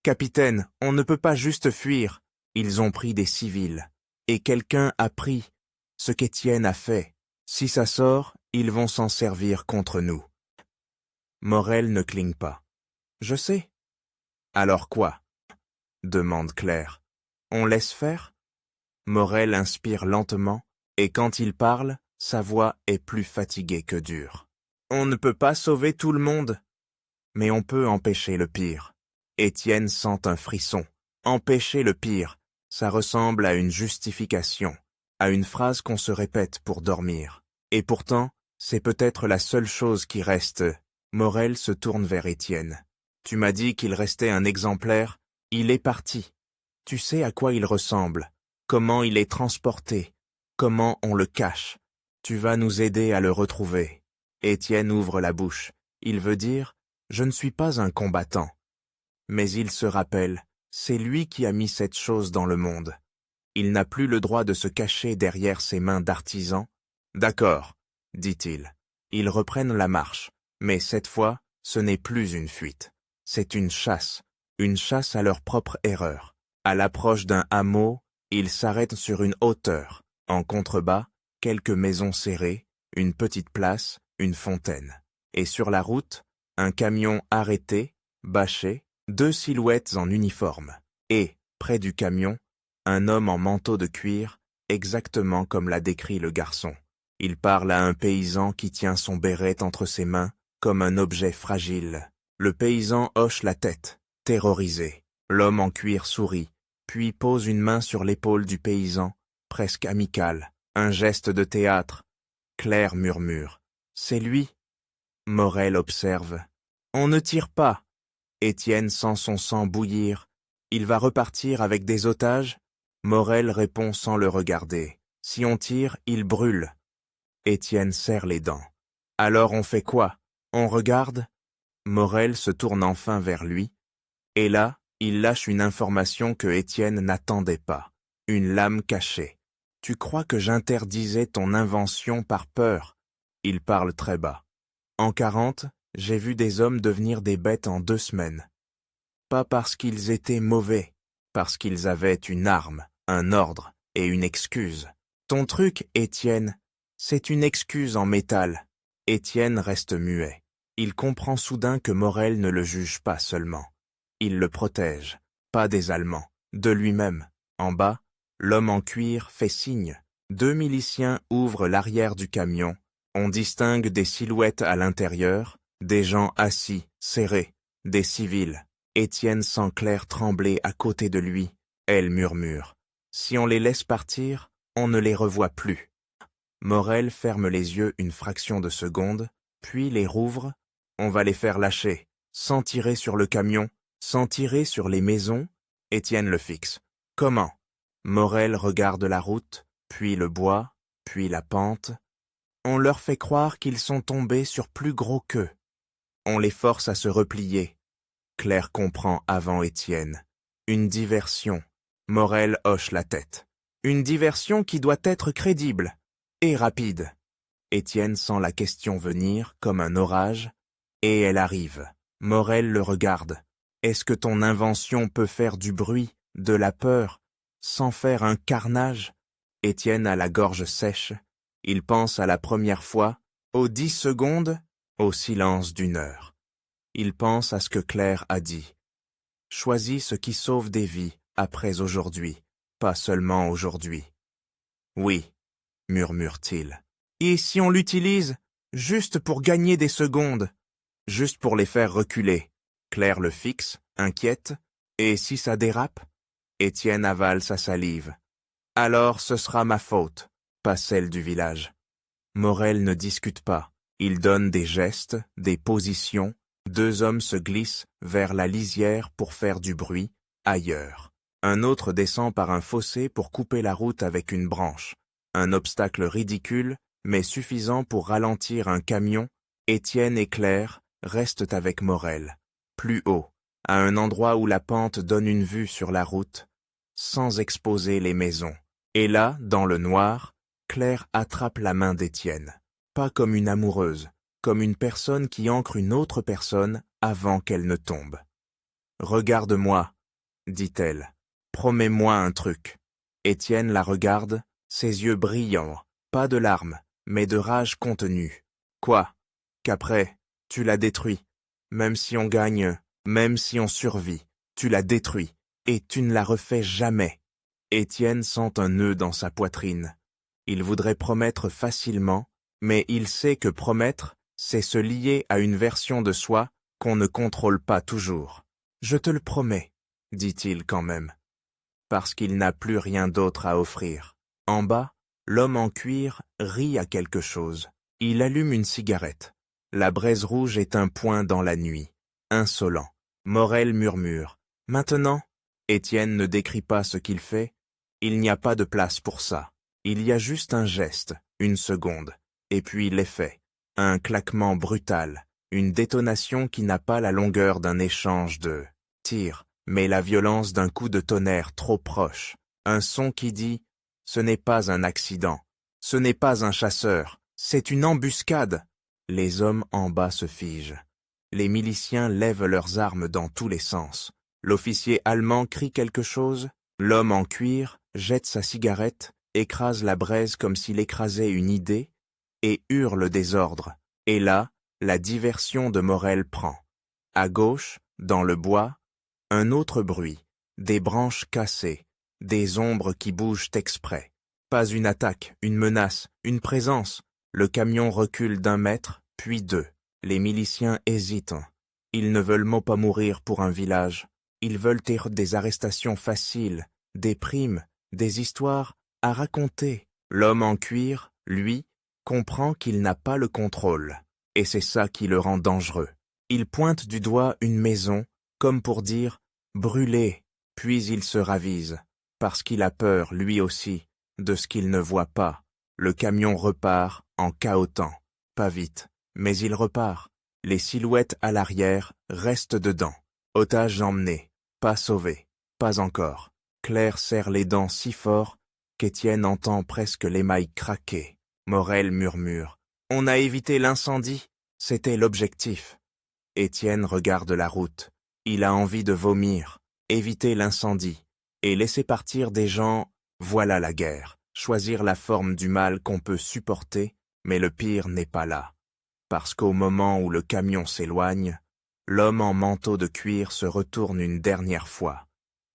Capitaine, on ne peut pas juste fuir. Ils ont pris des civils. Et quelqu'un a pris ce qu'Étienne a fait. Si ça sort, ils vont s'en servir contre nous. Morel ne cligne pas. Je sais. Alors quoi? Demande Claire. On laisse faire? Morel inspire lentement, et quand il parle, sa voix est plus fatiguée que dure. On ne peut pas sauver tout le monde, mais on peut empêcher le pire. Étienne sent un frisson. Empêcher le pire, ça ressemble à une justification, à une phrase qu'on se répète pour dormir. Et pourtant, c'est peut-être la seule chose qui reste. Morel se tourne vers Étienne. Tu m'as dit qu'il restait un exemplaire, il est parti. Tu sais à quoi il ressemble, comment il est transporté, comment on le cache. Tu vas nous aider à le retrouver. Étienne ouvre la bouche. Il veut dire, je ne suis pas un combattant. Mais il se rappelle, c'est lui qui a mis cette chose dans le monde. Il n'a plus le droit de se cacher derrière ses mains d'artisan. D'accord, dit-il. Ils reprennent la marche, mais cette fois, ce n'est plus une fuite. C'est une chasse à leur propre erreur. À l'approche d'un hameau, ils s'arrêtent sur une hauteur. En contrebas, quelques maisons serrées, une petite place, une fontaine. Et sur la route, un camion arrêté, bâché, 2 silhouettes en uniforme. Et, près du camion, un homme en manteau de cuir, exactement comme l'a décrit le garçon. Il parle à un paysan qui tient son béret entre ses mains, comme un objet fragile. Le paysan hoche la tête, terrorisé. L'homme en cuir sourit, puis pose une main sur l'épaule du paysan, presque amical. Un geste de théâtre. Claire murmure. C'est lui. Morel observe. On ne tire pas. Étienne sent son sang bouillir. Il va repartir avec des otages? Morel répond sans le regarder. Si on tire, il brûle. Étienne serre les dents. Alors on fait quoi? On regarde? Morel se tourne enfin vers lui. Et là, il lâche une information que Étienne n'attendait pas. Une lame cachée. Tu crois que j'interdisais ton invention par peur? Il parle très bas. En 40, j'ai vu des hommes devenir des bêtes en 2 semaines. Pas parce qu'ils étaient mauvais, parce qu'ils avaient une arme, un ordre et une excuse. Ton truc, Étienne, c'est une excuse en métal. Étienne reste muet. Il comprend soudain que Morel ne le juge pas seulement. Il le protège, pas des Allemands, de lui-même. En bas, l'homme en cuir fait signe. 2 miliciens ouvrent l'arrière du camion. On distingue des silhouettes à l'intérieur, des gens assis, serrés, des civils. Étienne sent Claire trembler à côté de lui. Elle murmure. Si on les laisse partir, on ne les revoit plus. Morel ferme les yeux une fraction de seconde, puis les rouvre. On va les faire lâcher, sans tirer sur le camion, sans tirer sur les maisons. Étienne le fixe. Comment? Morel regarde la route, puis le bois, puis la pente. On leur fait croire qu'ils sont tombés sur plus gros qu'eux. On les force à se replier. Claire comprend avant Étienne. Une diversion. Morel hoche la tête. Une diversion qui doit être crédible et rapide. Étienne sent la question venir comme un orage, et elle arrive. Morel le regarde. Est-ce que ton invention peut faire du bruit, de la peur, sans faire un carnage. Étienne a la gorge sèche. Il pense à la première fois, aux 10 secondes, au silence d'une heure. Il pense à ce que Claire a dit. Choisis ce qui sauve des vies après aujourd'hui, pas seulement aujourd'hui. Oui, murmure-t-il. Et si on l'utilise juste pour gagner des secondes, juste pour les faire reculer? Claire le fixe, inquiète. Et si ça dérape? Étienne avale sa salive. Alors ce sera ma faute, pas celle du village. Morel ne discute pas. Il donne des gestes, des positions. 2 hommes se glissent vers la lisière pour faire du bruit, ailleurs. Un autre descend par un fossé pour couper la route avec une branche. Un obstacle ridicule, mais suffisant pour ralentir un camion. Étienne et Claire restent avec Morel, plus haut, à un endroit où la pente donne une vue sur la route, sans exposer les maisons. Et là, dans le noir, Claire attrape la main d'Étienne, pas comme une amoureuse, comme une personne qui ancre une autre personne avant qu'elle ne tombe. « Regarde-moi, » dit-elle. « Promets-moi un truc. » Étienne la regarde, ses yeux brillants, pas de larmes, mais de rage contenue. « Quoi? Qu'après, tu la détruis. Même si on gagne, même si on survit, tu la détruis, et tu ne la refais jamais. » Étienne sent un nœud dans sa poitrine. Il voudrait promettre facilement, mais il sait que promettre, c'est se lier à une version de soi qu'on ne contrôle pas toujours. « Je te le promets, » dit-il quand même, parce qu'il n'a plus rien d'autre à offrir. En bas, l'homme en cuir rit à quelque chose. Il allume une cigarette. La braise rouge est un point dans la nuit. Insolent. Morel murmure. « Maintenant ?» Étienne ne décrit pas ce qu'il fait. Il n'y a pas de place pour ça. Il y a juste un geste, une seconde, et puis l'effet. Un claquement brutal, une détonation qui n'a pas la longueur d'un échange de tirs, mais la violence d'un coup de tonnerre trop proche. Un son qui dit « Ce n'est pas un accident, ce n'est pas un chasseur, c'est une embuscade !» Les hommes en bas se figent. Les miliciens lèvent leurs armes dans tous les sens. L'officier allemand crie quelque chose. L'homme en cuir jette sa cigarette, écrase la braise comme s'il écrasait une idée, et hurle des ordres. Et là, la diversion de Morel prend. À gauche, dans le bois, un autre bruit, des branches cassées, des ombres qui bougent exprès. Pas une attaque, une menace, une présence. Le camion recule d'1 mètre, puis 2. Les miliciens hésitent. Ils ne veulent pas mourir pour un village. Ils veulent des arrestations faciles, des primes, des histoires à raconter. L'homme en cuir, lui, comprend qu'il n'a pas le contrôle, et c'est ça qui le rend dangereux. Il pointe du doigt une maison, comme pour dire « brûlez », puis il se ravise, parce qu'il a peur, lui aussi, de ce qu'il ne voit pas. Le camion repart en cahotant, pas vite, mais il repart. Les silhouettes à l'arrière restent dedans. Otages emmenés, pas sauvés, pas encore. Claire serre les dents si fort qu'Étienne entend presque l'émail craquer. Morel murmure. « On a évité l'incendie, c'était l'objectif. » Étienne regarde la route. Il a envie de vomir, éviter l'incendie, et laisser partir des gens, voilà la guerre. Choisir la forme du mal qu'on peut supporter, mais le pire n'est pas là. Parce qu'au moment où le camion s'éloigne, l'homme en manteau de cuir se retourne une dernière fois.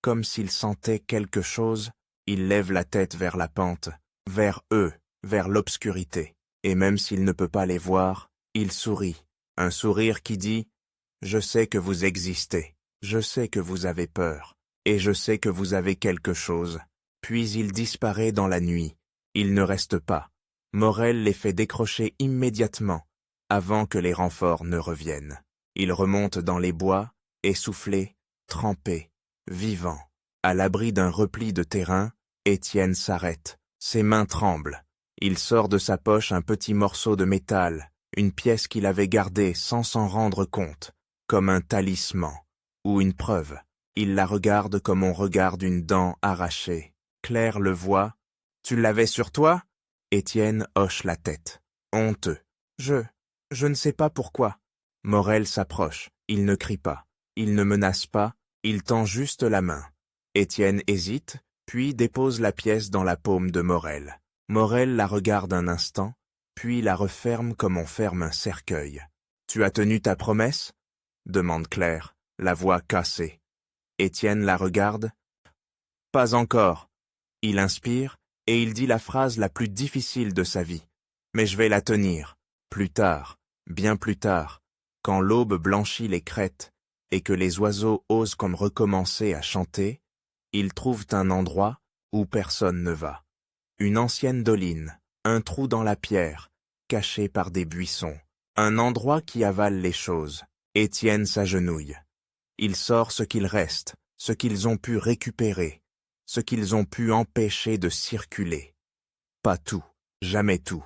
Comme s'il sentait quelque chose, il lève la tête vers la pente, vers eux, vers l'obscurité. Et même s'il ne peut pas les voir, il sourit. Un sourire qui dit « Je sais que vous existez, je sais que vous avez peur, et je sais que vous avez quelque chose. » Puis il disparaît dans la nuit. Il ne reste pas. Morel les fait décrocher immédiatement, avant que les renforts ne reviennent. Il remonte dans les bois, essoufflé, trempé, vivant. À l'abri d'un repli de terrain, Étienne s'arrête. Ses mains tremblent. Il sort de sa poche un petit morceau de métal, une pièce qu'il avait gardée sans s'en rendre compte, comme un talisman, ou une preuve. Il la regarde comme on regarde une dent arrachée. Claire le voit. « Tu l'avais sur toi ?» Étienne hoche la tête. Honteux. « Je ne sais pas pourquoi. » Morel s'approche. Il ne crie pas. Il ne menace pas. Il tend juste la main. Étienne hésite, puis dépose la pièce dans la paume de Morel. Morel la regarde un instant, puis la referme comme on ferme un cercueil. « Tu as tenu ta promesse ?» demande Claire, la voix cassée. Étienne la regarde. « Pas encore. » Il inspire, et il dit la phrase la plus difficile de sa vie. « Mais je vais la tenir. Plus tard, bien plus tard, quand l'aube blanchit les crêtes et que les oiseaux osent comme recommencer à chanter, ils trouvent un endroit où personne ne va. Une ancienne doline, un trou dans la pierre, caché par des buissons, un endroit qui avale les choses. » Étienne s'agenouille. Il sort ce qu'il reste, ce qu'ils ont pu récupérer, ce qu'ils ont pu empêcher de circuler. Pas tout, jamais tout,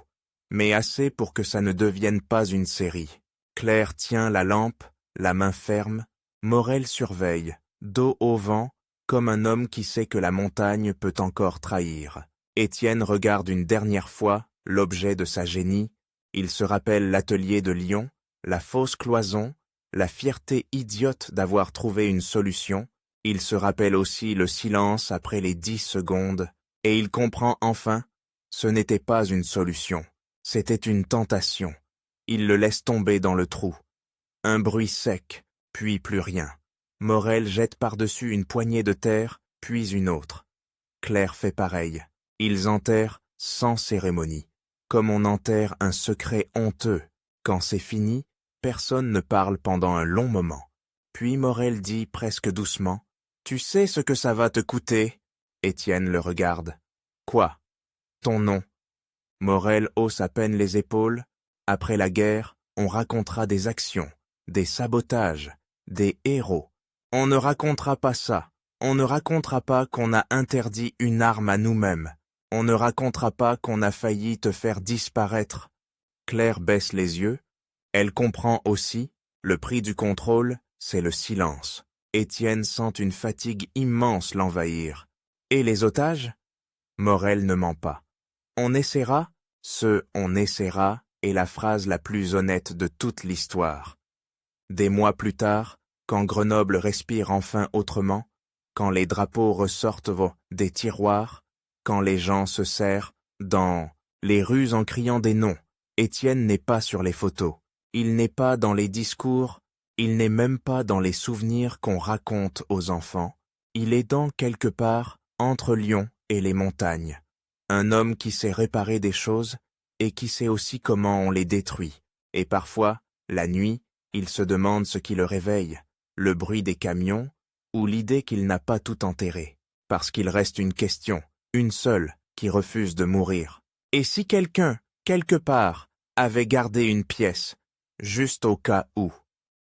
mais assez pour que ça ne devienne pas une série. Claire tient la lampe, la main ferme, Morel surveille, dos au vent, comme un homme qui sait que la montagne peut encore trahir. Étienne regarde une dernière fois l'objet de sa génie, il se rappelle l'atelier de Lyon, la fausse cloison, la fierté idiote d'avoir trouvé une solution, il se rappelle aussi le silence après les 10 secondes, et il comprend enfin, ce n'était pas une solution, c'était une tentation. Il le laisse tomber dans le trou. Un bruit sec, puis plus rien. Morel jette par-dessus une poignée de terre, puis une autre. Claire fait pareil. Ils enterrent sans cérémonie, comme on enterre un secret honteux. Quand c'est fini, personne ne parle pendant un long moment. Puis Morel dit presque doucement, « Tu sais ce que ça va te coûter ?» Étienne le regarde. « Quoi ? Ton nom. » Morel hausse à peine les épaules. Après la guerre, on racontera des actions, des sabotages, des héros. On ne racontera pas ça. On ne racontera pas qu'on a interdit une arme à nous-mêmes. On ne racontera pas qu'on a failli te faire disparaître. Claire baisse les yeux. Elle comprend aussi, le prix du contrôle, c'est le silence. Étienne sent une fatigue immense l'envahir. Et les otages ? Morel ne ment pas. On essaiera, on essaiera est la phrase la plus honnête de toute l'histoire. Des mois plus tard, quand Grenoble respire enfin autrement, quand les drapeaux ressortent des tiroirs, quand les gens se serrent dans les rues en criant des noms, Étienne n'est pas sur les photos, il n'est pas dans les discours, il n'est même pas dans les souvenirs qu'on raconte aux enfants, il est dans quelque part entre Lyon et les montagnes. Un homme qui sait réparer des choses et qui sait aussi comment on les détruit. Et parfois, la nuit, il se demande ce qui le réveille, le bruit des camions ou l'idée qu'il n'a pas tout enterré, parce qu'il reste une question, une seule, qui refuse de mourir. Et si quelqu'un, quelque part, avait gardé une pièce, juste au cas où